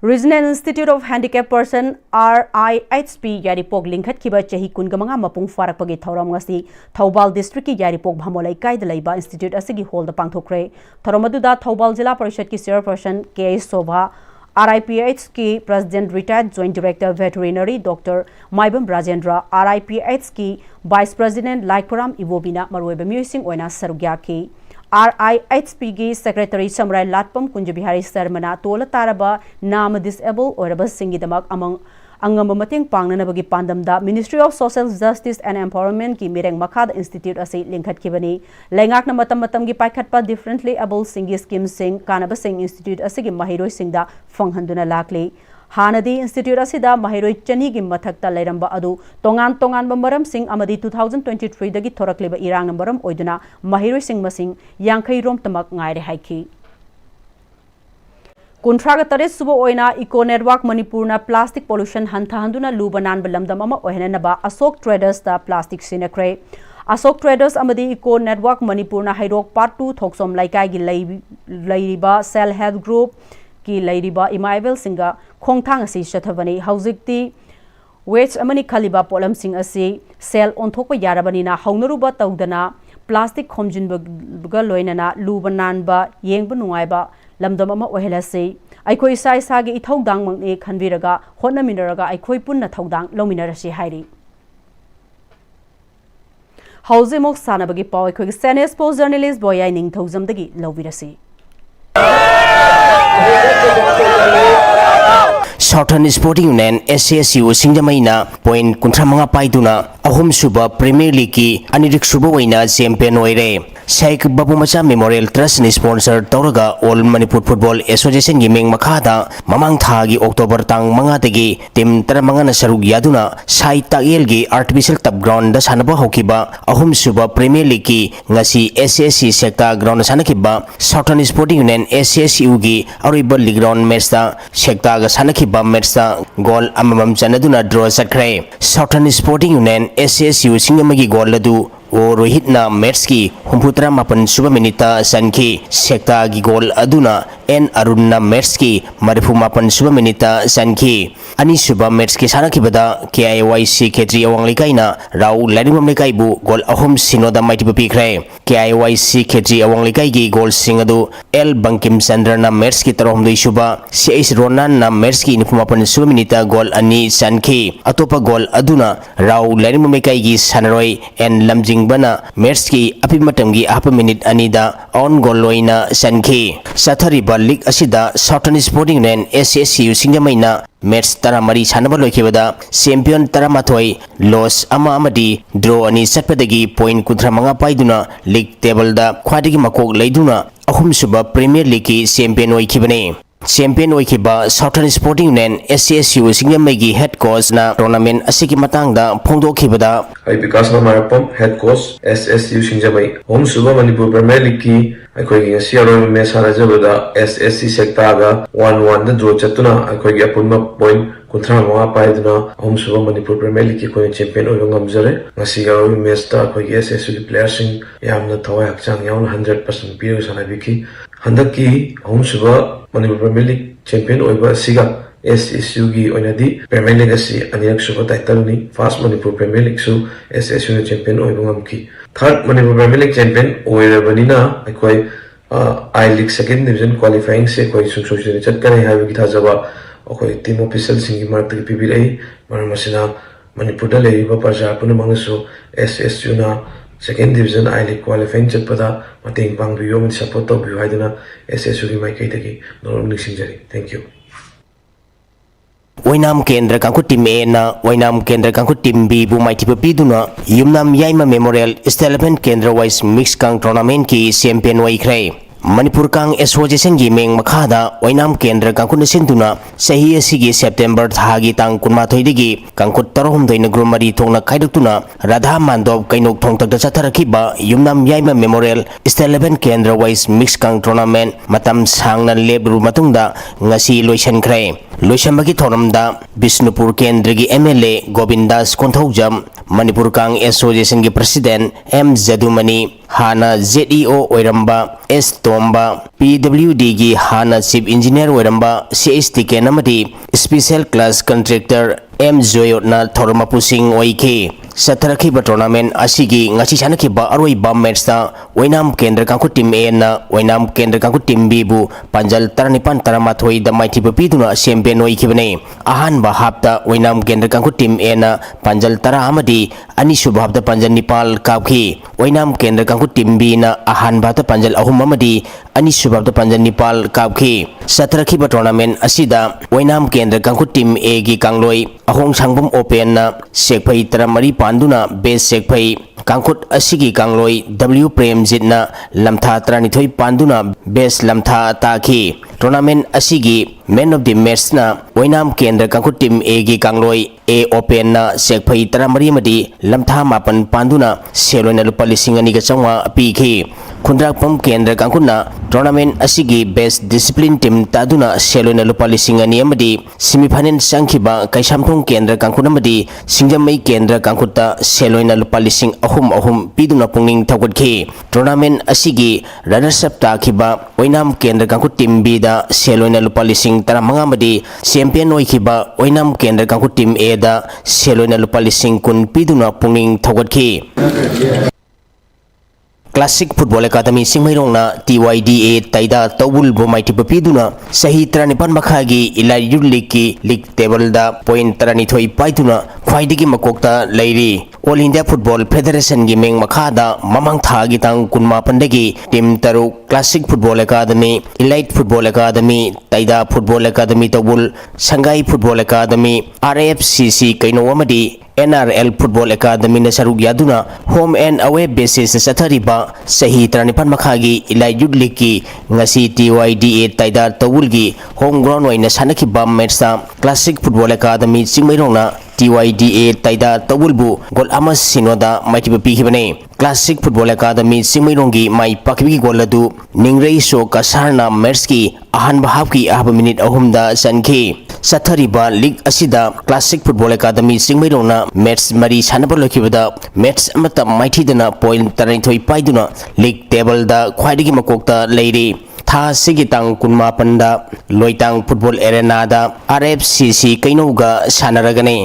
Regional Institute of Handicapped Person RIHP Yaripok Linkhat Kiba Chahi Kungamanga Mapung Farakpagi Thoram ngasi Thoubal District ki Yaripok Bhamolai Kai Laiba Institute asigi hold the pangthokre Thoramaduda Thoubal Jila Parishad ki Chairperson K. Sobha RIPH ki President Retired Joint Director Veterinary Dr. Maibam Rajendra RIPH ki Vice President Laikparam Ibobina Marueba Musing Oina Sarugya ki RIHP ki Secretary Samrai Latpam Kunjabihari Sarmana Tola Taraba Nam Disable Oraba Singidamak among Angamba Mating Pangnanabagi Pandamda Ministry of Social Justice and Empowerment ki Mireng Makhad Institute ase Linkhat Kibani Lengak na matam ki Paikhatpa Differently Able Singi Scheme Sing Kanaba Sing Institute asegi Mahiroi Singda Fanghanduna Lakli Hanadi Institute asida Mahiroi Chani gi mathakta lairamba adu tongan maram sing amadi 2023 dagi thorakliba irang maram oiduna Mahiroi sing masing yangkhai rom tamak ngaire haiki Kuntraga tare subo oina Eco Network Manipurna plastic pollution hanthanduna lubanan balamdam ama ohenanaba Asok Traders da plastic sinakre Asok Traders amadi Eco Network Manipurna Hairok Part 2 thoksom laikai gi lairiba Self Help Group ki lairiba Imaivel Singa Khongthang asi Shathavani Hauzikti Waste amani khaliba polam sing asi sell onthokpa yarabani na haunaruba tawdana plastic khomjinba loinana lubanan ba yengba nungaiba lamdam ama ohelase aikhoi sai sagi ithaudang mangne khanbiraga hotna minaraga aikhoi punna thaudang lominarasi hairi Hauzimok sanabagi paw aikhoi senior sports journalist boyai ning thauzamdagi lobirasi Southern Sporting Union SCSU Singdamaina point Kuntramanga Paiduna Ahum Suba Premier League ki Anirik Suba Waina champion oire Sheikh Babu Macha Memorial Trust ni sponsor tawraga All Manipur Football Association gi meng makhada mamang thagi October tang manga tagi team taramanga na sarug yaduna sai tagel gi artificial tap ground da sanaba hokiba ahum suba Premier League ki ngasi SSC sekta ground sanakiba Southern Sporting Union SSU gi ariba league ground match da sekta ga sanakiba match da goal amamam chanaduna draw sakre Southern Sporting Union SSU singamagi goal ladu o Rohit na match ki humputra mapan suba minita sanki sekta gi goal aduna N Arun na match ki marifu mapan suba minita sanki ani suba match ki sanakibada KIYC Khetri awang likai na Rau Larimam likai bu goal ahum sinoda maiti pikre KIYC Khetri awang likai gi goal singadu L Bankim Sandra na match ki tarom dui suba CS Ronan na match ki nifu mapan suba minita goal ani sanki atopa goal aduna Rau Larimam likai gi sanaroi N Lamjing bana match ki api matam gi apa minute anida on goal loina sanki sathari bal league asida Southern Sporting Union SSU singamaina match taramari sanaba loikibada champion taramathoi loss ama amadi draw ani satpadagi point kudramanga paiduna league table da khwadigi makok leiduna ahum suba Premier League ki champion oikibane champion oikiba Southern Sporting Union SSU singamagi head coach na tournament asiki matang da phongdokhibada ai Vikas Marapam head coach SSU singamai home suba Manipur Premier League ki akhoi gi siaro me sarajabada SSC sekta ga 1-1 da draw chatuna akhoi gi apunma point kunthra ma paiduna home suba Manipur Premier League ki koi champion oi ngamjare ngasi ga match ta akhoi gi SSU ki players sing yamna thawai hakchang yaun 100% piro sanabiki handaki home suba Manipur Premier League champion oiba siga SSU gi oinadi Premier League asi aniak suba title ni first Manipur Premier League su SSU champion oiba ngamki third Manipur Premier League champion oirabanina akoi I League second division qualifying se koi sungsosini chatkane haiba ki thajaba akoi team official singi martagi pibirei maramasina Manipur da leiba parja puna mangasu SSU na second division I League qualifying chatpada mateng pangbiyo min support to biyo haiduna SSU gi mai kaitagi norm nishingjari thank you Wainam Kendra Kangku Tim A na Wainam Kendra Kangku Tim B bu mai tipe piduna Yumnam Yaima Memorial Stelpen Kendra Wise Mix Kang Tournament ki champion waikre Manipur Kang Association gi meng makhada Wainam Kendra Kangku nasintuna sahi asigi September thagi tang kunma thoidigi Kangku tarhum doina grumari thongna khaidukuna Radha Mandop kainok thongtak da chatharakiba Yumnam Yaima Memorial Stelpen Kendra Wise Mix Kang Tournament matam sangna lebru matungda ngasi loisankre Loisambagi thoramda Bisnupur Kendra gi MLA Govindas Konthaujam Manipur Kang Association gi President M Zadumani Hana ZEO oiramba S Tomba PWD gi Hana Chief Engineer oiramba CST Kenamadi Special Class Contractor M Zoyot na thorma pusing oike sataraki ba tournament asigi ngasi sanaki ba aroi ba match ta Wainam Kendra Kangku Team A na Wainam Kendra Kangku Team B bu panjal taranipan taramathoi da maiti piduna champion oikibane ahan ba hapta Wainam Kendra Kangku Team A na panjal tara amadi ani suba hapta panjal nipal kapki Wainam Kendra Kangku Team B na ahan ba ta panjal ahum amadi ani suba hapta panjal nipal kapki sataraki ba tournament asida Wainam Kendra Kangku Team A gi kangloi ahong sangbum open na sekpai taramari panduna base sekpai kangkut asigi kangloi W Premjit na lamtha tranithoi panduna base lamtha taki tournament asigi man of the match na Wainam Kendra Kangku Team A gi kangloi A open na sekpai taramari madi lamtha mapan panduna selona lupa lising ani ga changwa piki Kundrakpam Kendra Kangku na tournament asigi best discipline team taduna selona lupa lising ani amadi semifinal sangkiba kaisamthong Kendra Kangku namadi singjamai Kendra Kangku ta seloina lupa lising ahum piduna pungning thawatki tournament asigi runners up takiba Wainam Kendra Kangku Team B da seloina lupa lising taramanga madi champion oikiba Wainam Kendra Kangku Team A da seloina lupa lising kun piduna pungning thawatki Classic Football Academy Singmairong na TYDA Taida Tawul Bomaiti Papiduna Sahi Tranipan Makhagi Ilai League League Table da Point Tranithoi Paituna Khwaidigi Makokta Lairi All India Football Federation gi meng makhada mamang thagi tang kunma pandagi team taru Classic Football Academy Elite Football Academy Taida Football Academy Tawul Sangai Football Academy RFCC kaino amadi NRL Football Academy na sarug yaduna home and away basis sa sathariba sahi 34 makagi Ilay Youth League ki ngasi TYDA Taidar Tawulgi home ground way na sanakiba match sa Classic Football Academy Singmairong na TYDA Taida Tawulbu gol amas sinoda maitiba pikibane Classic Football Academy Singmairongi mai pakibi gol adu Ningrei so kasarna Merski ahan bahapki ahba minute ahumda sanki sathariba league asida Classic Football Academy Singmairongna match mari sanaba lokibada match amata maithidana point 32 paiduna league table da khwaidigi makokta leiri tha sigi tang kunma panda loitang football arena da RFCC kainoga sanaragane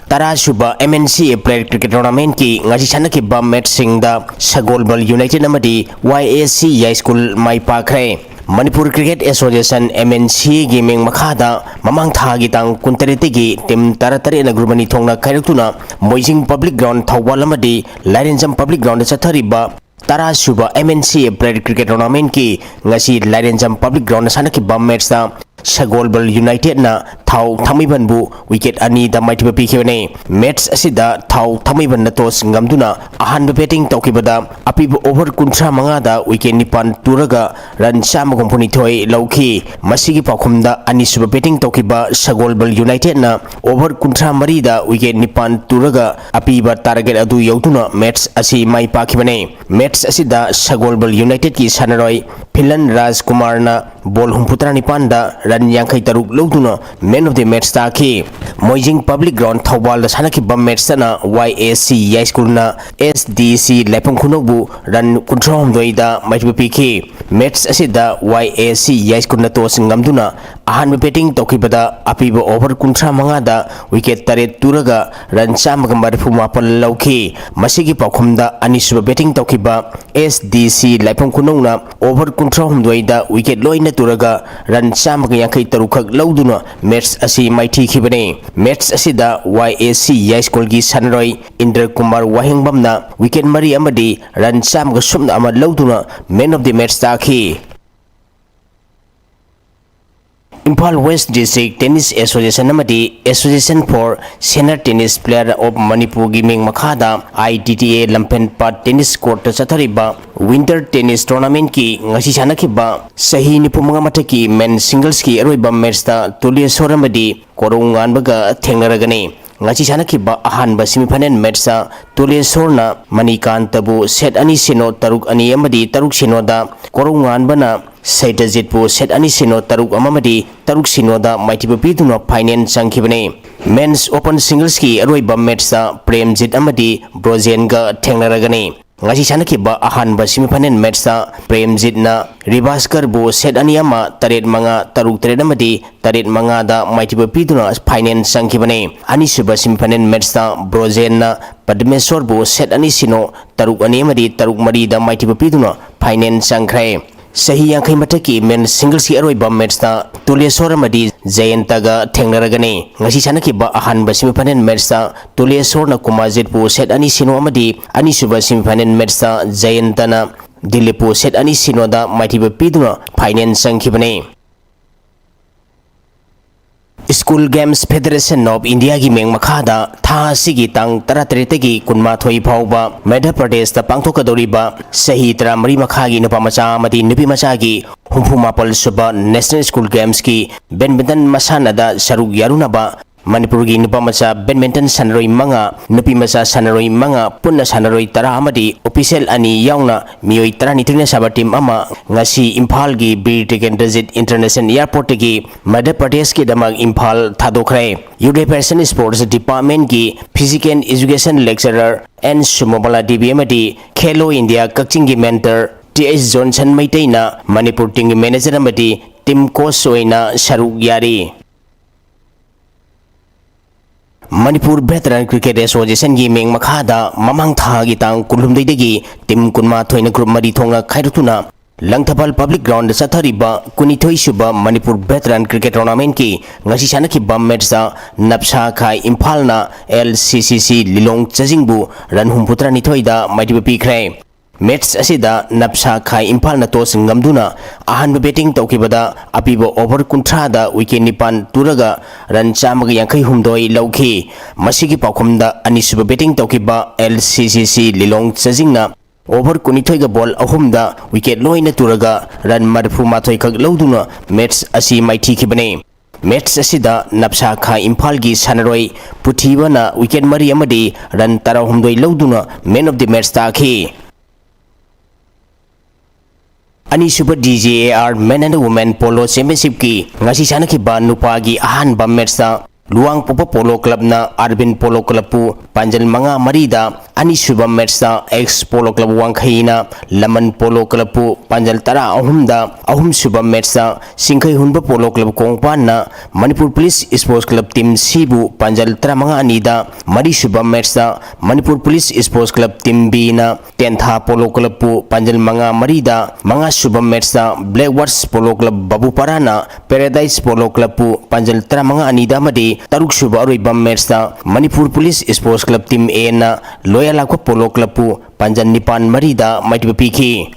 Tarasuba MNC Player Cricket Tournament ki ngasi sanaki bam match singda Sagolbal United namadi YAC High School mai pakre Manipur Cricket Association MNC gaming makhada mamang thagi tang kuntarite gi tim taratare na grubani thongna khairatuna Moijing Public Ground Thawal amadi Lairenjam Public Ground sathariba Tarasuba MNC Player Cricket Tournament ki ngasi Lairenjam Public Ground sanaki bam match da Sagolbal United na thau thamiban bu wicket ani da maitiba pikibane match asida thau thamiban na tos ngamduna ahan batting tawkibada apibu over kuntra manga da wicket nipan turaga run chama komponi thoi lauki masigi pakhumda ani suba batting tawkiba Sagolbal United na over kuntra mari da wicket nipan turaga apiba target adu yautuna match asi mai pakibane match asida Sagolbal United ki sanaroi Philan Rajkumar na ball humputra nipan da run yankai taruk lauduna man of the match taki Moijing Public Ground Thawal da sanaki bam match na YAC High School na SDC Laipong Kunobu run control doida maitiba piki match asida YAC High School na tos ngamduna ahan batting tokibada apiba over kuntra manga da wicket taret turaga run chamaga marfu mapal lauki masigi pakhumda anisuba batting tokiba SDC Laipong Kunona over control doida wicket loina turaga run chamaga yankai tarukak lauduna match asi maiti khibane match asida YAC High School gi sanroi Indra Kumar Wahingbamna wicket mari amadi run chamaga sumna ama lauduna man of the match taki Impal West District Tennis Association namadi Association for Senior Tennis Player of Manipur Gaming Makhada ITTA Lampen Pat Tennis Court sathariba Winter Tennis Tournament ki ngasi sanakiba sahi nipumanga mataki men singles ki aroiba match da Tulia Soramadi korungan baga thengnaragani ngasi sanakiba ahanba semifinal match sa Tulia Sorna Manikantabu set ani sino taruk ani amadi taruk sino da korungan bana Saitazit po set ani sino taruk amamadi taruk sino da maitiba piduna finance sangkibane men's open singles ki aroiba match sa Pm-Istv amadi Brozen ga thengnaragani ngasi sanakiba ahanba semifinal match sa Pm-Istv na Ribaskar bo set ani ama taret manga taruk taret amadi taret manga da maitiba piduna finance sangkibane ani suba semifinal match sa Brozen na Padmeswar bo set ani sino taruk ani amadi taruk mari da maitiba piduna finance sangkrai sahi yankai mataki men singles ki aroiba match na Tuleswar amadi Jayanta thengnaragani ngasi sanakiba ahanba semifinal match na Tuleswar na Kumajit po set ani sino amadi ani suba semifinal match na Jayanta na Dilip po set ani sino da maitiba piduna finance sangkibane School Games Federation of India gi meng makhada tha sigi tang taratare gi kunma thoi phauba Madhya Pradesh da pangthokadoriba sahi 13 makhagi nupa macha amadi nupi macha gi humpu mapal suba National School Games ki badminton masana da saruk yarunaba Manipur gi nupa macha badminton sanaroi manga nupi macha sanaroi manga punna sanaroi tara amadi official ani yauna mioi tara nitrina saba team ama ngasi Imphal gi Bir Tikendrajit International Airport gi Madhya Pradesh ki damag Imphal thadokre Education Sports Department gi Physical Education Lecturer N Sumobala DBMD Khelo India Kaching gi mentor TS Johnson Maitaina Manipur team manager amadi team coach oina saruk yari Manipur Veteran Cricket Association gi meng makhada mamang tha gi tang kulumdei degi tim kunma thoina group mari thonga khairatuna Langthapal Public Ground sathariba kunithoi suba Manipur Veteran Cricket Tournament ki ngasi sanaki bam match sa Napsa Khai Imphal na LCCC Lilong Chajingbu ran humputra nithoi da maitiba pikre Match asida napsa khai impal na tos ngamduna ahan betting tokibada apibo over kuntrada wicket nipan turaga ran chamaga yankai humdoi lauki masigi paukhumda anisuba betting tokiba LCCC Lilong Chajingna over kunithoiga ball ahumda wicket loina turaga ran marfu mathoi khak lauduna match asi maithi khibane match asida napsa kha impal gi sanaroi puthibana wicket mari amadi ran tarahumdoi lauduna man of the match takhi Anisuba DJAR Men and Women Polo Championship ki ngasi sana ki ba nupa gi ahan ba match ta Luang Popo Polo Club na Arbin Polo Club pu Panjal Manga Marida Anisuba match ta ex Polo Club Wangkhaina Laman Polo Club pu Panjal Tara ahumda ahum suba match ta Singkhai Hunba Polo Club Kongpan na Manipur Police Sports Club Team Sibu Panjal Tara Manga Anida Mari suba match ta Manipur Police Sports Club Team B na Tentha Polo Club pu Panjal Manga Marida Manga suba match ta Blackwaters Polo Club Babu Parana Paradise Polo Club pu Panjal Tara Manga Anida Madi Taruk suba aroiba match ta Manipur Police Sports Club Team A na Loyal Aqua Polo Club pu Panjal Nipan Marida maitiba pikhi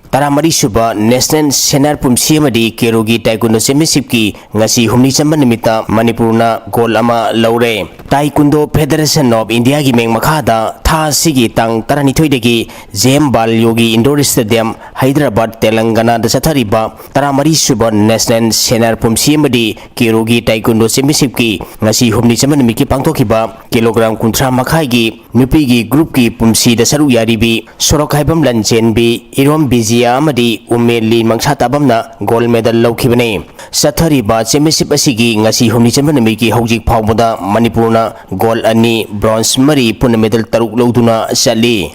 Taramari suba National Senior Pumsi amadi Kerogi Taekwondo Championship ki ngasi humni chamba nimita Manipur na goal ama laure Taekwondo Federation of India gi meng makhada tha sigi tang taranithoi degi Jem Bal Yogi Indoor Stadium Hyderabad Telangana da chathariba Taramari suba National Senior Pumsi amadi Kerogi Taekwondo Championship ki ngasi humni chamba nimiki pangthokiba kilogram 30 makhai gi nupi gi group ki pumsi da saru yaribi sorok haibam lanchen bi irom biji amadi umeli mangsa tabamna gold medal laukibane sathariba championship asigi ngasi humni champion ki hojik phawmuda manipurna gold ani bronze mari pun medal taruk lauduna sali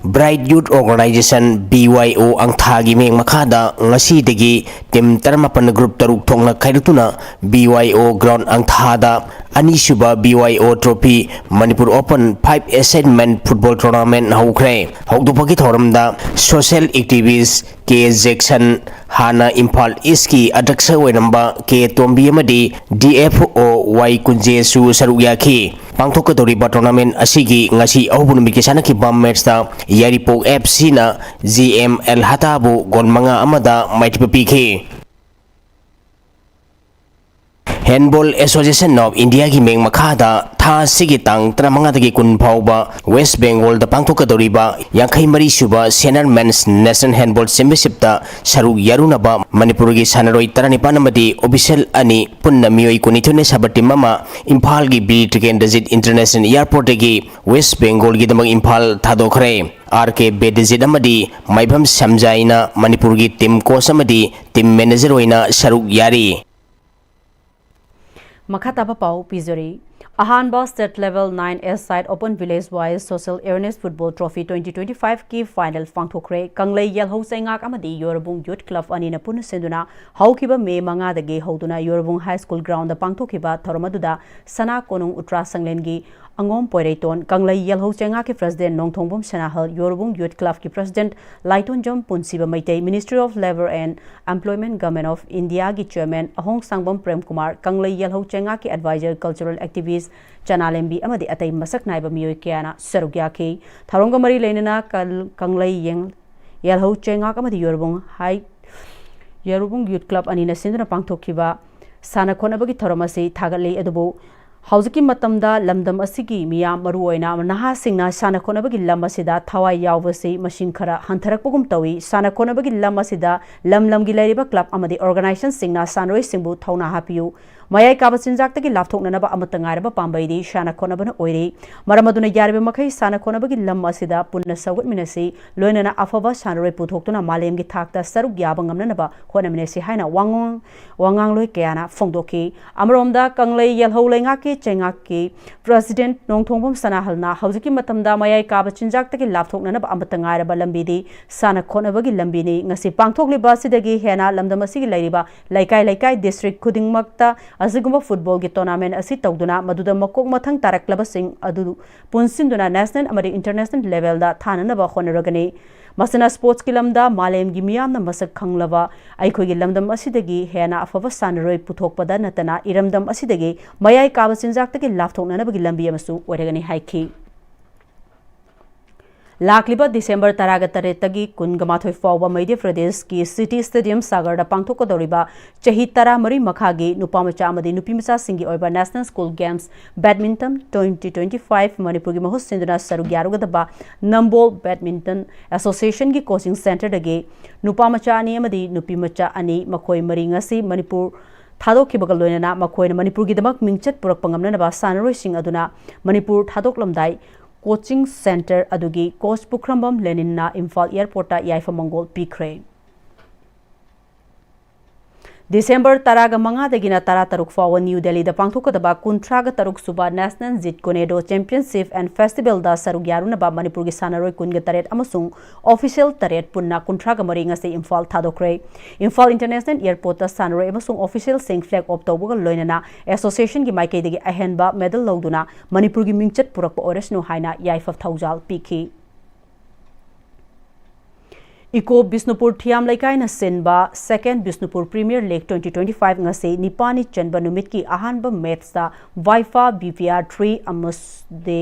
Bright Youth Organization BYO ang thagi meng makhada ngasi degi tim tarmapan group taruk thongna khairutuna BYO ground ang thada Anisuba BYO Trophy Manipur Open 5 Assignment Football Tournament haukre haukdupagi thoramda social activists K Jackson Hana Impal Iski Adaksa Wenamba K Tombi amadi DFO Y Kunjesu Saruyaki Pangthok toriba tournament asigi ngasi ahubun mikisana ki bam match ta Yaripok FC na GML Hatabu gon manga amada maitipa pikhi Handball Association of India gi meng makhada tha sigi tang tramanga dagi kun phauba West Bengal da pangthok doriba yankhai mari suba senior men's national handball championship ta saru yarunaba Manipur gi sanaroi taranipan amadi official ani punna mioi kunithune sabati mama Imphal gi B Trikendajit International Airport gi West Bengal gi damang Imphal thadokre RK Bedajit amadi maibam samjaina Manipur gi team coach amadi team manager oina saru yari Makhataba Pau Pizori Ahanba State Level 9S Side Open Village Wise Social Awareness Football Trophy 2025 ki final Fangthokre Kanglei Yelho Sengak amadi Yorabung Youth Club anina pun senduna haukiba me manga dagi hoduna Yorabung High School ground da pangthokiba thoromaduda Sana Konung Utra Sanglengi Angom Poireiton Kanglei Yelho Sengak ki President Nongthongbom Sanahal Yorabung Youth Club ki President Laiton Jom Punsiba Maitei Ministry of Labor and Employment Government of India ki Chairman Ahong Sangbom Prem Kumar Kanglei Yelho Sengak ki Advisor Cultural Activist Chanalembi amadi atai masak naiba mioi kiana sarugyaki tharonga mari leinana kanglei yeng yelho chengak amadi yorabung high yorabung youth club anina sinduna pangthokhiba sana khonabagi tharamasi thagalei adubu hauziki matamda lamdam asigi miyam maruoina naha singna sana khonabagi lamasida thawai yawbasi machine khara hantharakpugum tawi sana khonabagi lamasida lamlamgi lairiba club amadi organization singna sanroi singbu thawna hapiu Mayai Kabasinjak taki lapthok nanaba amatangaraba pambaidi Shana Konabana Oiri, Maramaduna Yarbe Makai, Sana Konabagi Lamasida, Puna Sawat Minasi, Loinana Afava, Sanre Putokuna, Malim Gitakta, Saru Yabangam Nanaba, Konaminesi Haina, Wangang Loikiana, Fongdoki, Amromda, Kanglei Yelho Lengaki, Chengaki, President Nong Tongbom Sanahalna, Hauziki Matamda, Mayai Kabasinjak taki lapthok nanaba amatangaraba Lambidi, Sana Konabagi Lambini, Nasi Pangtok Libasidagi Hena, Lamdamasi Laiba, Laikai District Kuding Makta, ꯑꯁꯤꯒꯨꯝꯕ ꯐꯨꯠꯕꯣꯜꯒꯤ tournament ꯑꯁꯤ ꯇꯧꯗꯨꯅ ꯃꯗꯨꯗ ꯃꯀꯣꯛ ꯃꯊꯪ ꯇꯥꯔꯛꯂꯕꯁꯤꯡ ꯑꯗꯨ ꯄꯨꯟꯁꯤꯟꯗꯨꯅ national ꯑꯃꯗꯤ ꯏꯟꯇꯔꯅꯦꯁꯅꯦल ꯂꯦꯚꯦꯜꯗ ꯊꯥꯅꯅꯕ ꯍꯣꯠꯅꯔꯒꯅꯤ ꯃꯁꯤꯅ ꯁ꯭ꯄꯣꯔꯠꯁꯀꯤ ꯂꯝꯗ ꯃꯥꯂꯦꯝꯒꯤ ꯃꯤꯌꯥꯝꯅ ꯃꯁꯛ ꯈꯪꯂꯕ ꯑꯩꯈꯣꯏꯒꯤ ꯂꯝꯗꯝ ꯑꯁꯤꯗꯒꯤ ꯍꯦꯟꯅ ꯑꯐꯕ ꯁꯥꯟꯅꯔꯣꯏ ꯄꯨꯊꯣꯛꯄꯗ ꯅꯠꯇꯅ ꯏꯔꯝꯗꯝ ꯑꯁꯤꯗꯒꯤ ꯃꯌꯥꯏ ꯀꯥꯕ ꯆꯤꯟꯖꯥꯛꯇꯒꯤ ꯂꯥꯞꯊꯣꯛꯅꯅꯕꯒꯤ ꯂꯝꯕꯤ ꯑꯃꯁꯨ ꯑꯣꯏꯔꯒꯅꯤ ꯍꯥꯏꯈꯤ लाखलिबा दिसंबर 18 कुनगमाथोई फाउबा मध्य प्रदेश की सिटी स्टेडियम सागर पांथोकदौरिबा चही 13 मखागी नुपामचा अमदी नुपीमचा सिंगी ओइबा national school games badminton 2025 Manipur की महूस सिंदुना सरुग यारुगदबा नंबोल बैडमिंटन एसोसिएशन की कोचिंग सेंटर दगे नुपामचा अनि अमदी नुपीमचा अनि मखोई मरी ngasi मणिपुर थादोखिबगा लोइनना मखोइना मणिपुर की दमक मिंगचत पुरक पंगमनबा सानरोइसिंग अदुना मणिपुर थादोकलमदाई कोचिंग सेंटर अदुगी कोच पुखरंबम लेनिना इम्फाल एयरपोर्ट याइफमंगोल पीखरे दिसंबर 15 तरा तरुक फाव न्यू दिल्ली पांथोकदबा 13 सुबा national jeet kune do championship and festival दा सरुग यारुनबा मणिपुर की सानरोय 13 अमसुंग ऑफिशियल 3 पुन्ना 13 ngasi इम्फाल थादोक्रे इम्फाल इंटरनेशनल एयरपोर्ट सानरोय अमसुंग ऑफिशियल सिंग फ्लैग ऑफ तौबगा लोइनना एसोसिएशन की माइकेदगी अहेनबा मेडल लौदुना मणिपुर की मिंगचत पुरक ओरेसनु हाइना याइफफ थौजाल पीखी इको बिष्णुपुर थियाम लेकाइना सिनबा second Bishnupur premier league 2025 ngasi निपानी चनबा नुमित की अहानबा मैच दा वाइफा बीपीआर 3 अमसदे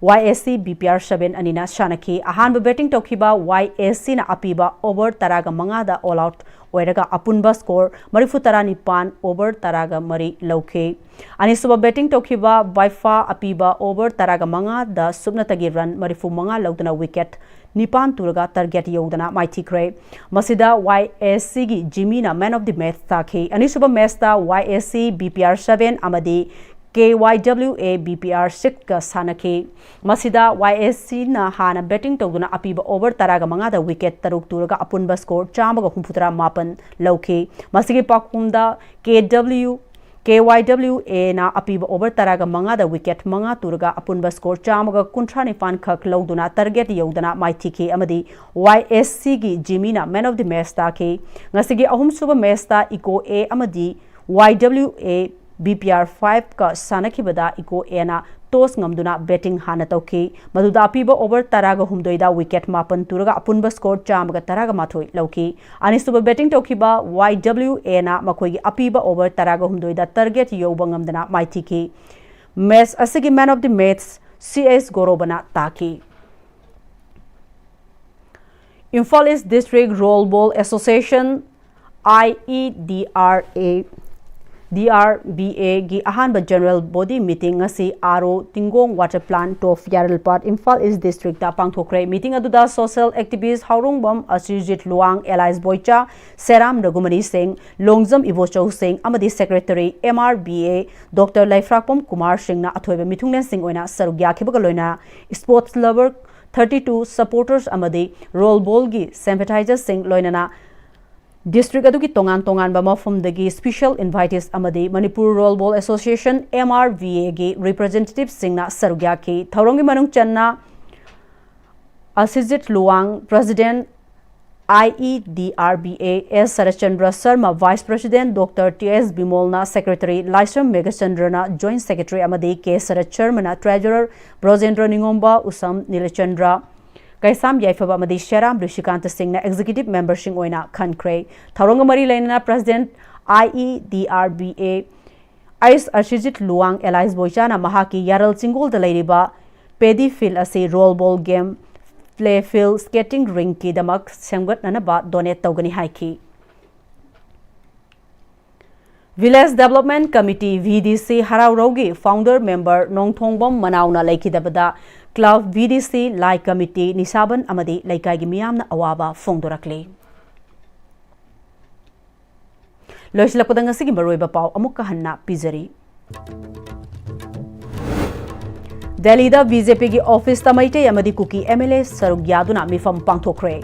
YSC BPR 7 अनिना शानकी अहानबा बैटिंग तौखिबा YSC ना अपीबा ओवर तरागा मंगादा ऑल आउट ओइरगा अपुनबा स्कोर 39 ओवर तरागा मरी लौखे अनिसुबा बैटिंग तौखिबा वाइफा अपीबा ओवर तरागा मंगादा सुबनतगी रन 35 लौदना विकेट निपान तुरगा टारगेट यौदना माइथिख्रे मसिदा YSC की जिमीना मैन ऑफ द मैच ताखे अनिसुबा मैच दा YSC BPR 7 अमदी KYWA BPR 6 का सानखे मसिदा YSC ना हाना बैटिंग तौदुना अपीबा ओवर तरागा मंगादा विकेट तरुक तुरगा अपुनबा स्कोर 453 लौखे मसिगे पाकुमदा KYWA ना अपीबा ओवर तरागा मंगादा विकेट मंगा तुरगा अपुनबा स्कोर 419 खक लौदुना टारगेट यौदना माइथिखे अमदी YSC की जिमीना मैन ऑफ द मैच ताखे ngasi अहुमसुबा मैच ता इको A अमदी YWA BPR 5 का सानखिबदा इको एना टॉस ngамदुना बैटिंग हाना तौखी मदुदा अपीबा ओवर तरागा हुमदोइदा विकेट मापन तुरगा अपुनबा स्कोर 413 लौखी अनिसुबा बैटिंग तौखिबा YWA ना मखोई अपीबा ओवर तरागा हुमदोइदा टारगेट यौबा ngамदना माइथिखी मैच असिगी man of the match CS गोरोबना ताकी Imphal east district roll ball association DRBA की अहानबा जनरल बॉडी मीटिंग असी आरो तिंगोंग water plant of Yaralpat Imphal east district दा पांगथोखरे मीटिंग अदुदा social activist Haorungbam Asijit Luwang alias Boicha Seram Raghumani Singh Longjam Ibochou Singh अमदी secretary MRBA doctor Laiphrakpam Kumar Singh ना अथोइबा मिथुंगलेन सिंह ओइना सरुग याखिबगा लोइना स्पोर्ट्स लवर 32 सपोर्टर्स अमदी रोल बॉल की सिंपैथाइजर सिंह लोइना डिस्ट्रिक्ट अदुगी तोंगान तोंगान बा मफमदगी स्पेशल इनवाइटेस अमदी Manipur roll ball association MRVA की रिप्रेजेंटेटिव सिंगना सरुग्या की थौरोंगी मनुंग चन्ना Asijit Luwang president IEDRBA S Sarachandra Sharma vice president doctor TS बिमोलना सेक्रेटरी लाइसम मेघचंद्रना जॉइंट सेक्रेटरी अमदी के शरद शर्मना ट्रेजरर ब्रोजेंद्र निंगोंबा उसम नीलचंद्र कैसाम याइफबा मदी शेराम ऋषिकांत सिंह ना एग्जीक्यूटिव मेंबरशिप ओइना खनख्रे थौरोंग मरी लेना प्रेसिडेंट IEDRBA आइस अर्शिजित लुआंग एलाइज बोइचाना महाकी यारल चिंगोल द लेरिबा पेडी फील्ड असे roll ball game play field skating ring की दमक सेमगतनबा डोनेट तौगनी हाइकी विलेज डेवलपमेंट कमिटी VDC हराउरोगी फाउंडर मेंबर नोंगथोंगबम मनाउना लेखिदबदा क्लब VDC लाई कमिटी निसाबन अमदी लेकाइगी मियामना अवाबा फोंदोरकले लोइसलपदा ngasi मरोइबा पाव अमुक हन्ना पिजरी दिल्ली दा BJP की ऑफिस तमैते अमदी कुकी MLA सरुग यादुना मिफम पांथोखरे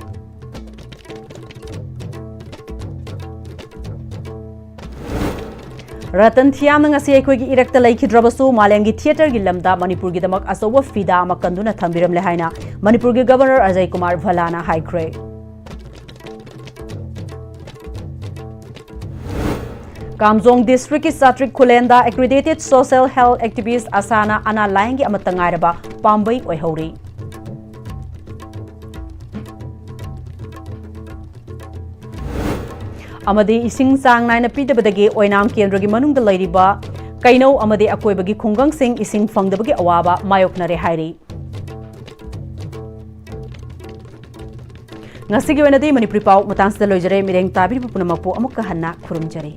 रतन थियाम ngasi अखोई की इरक्ता लेखिद्रबसु मालेंगी थिएटर की लमदा मणिपुर की दमक असौब फिदा मकंदुना थंबिरम लेहाइना मणिपुर के गवर्नर अजय कुमार भलाना हाइक्रे Kamjong District ki Satrik Khulenda accredited social health activist Asana Ana Laing ki amatangairaba pambai oihori. Amadi ising sang naina pidabadagi oinam kendragi manungda lairiba kaino amadi akoibagi khungang sing ising fangdabagi awaba mayoknare hairi. Ngasigi wenadi Manipuri pau matang sida loijare mireng tabir pupunamakpo amukka hanna khurumjare.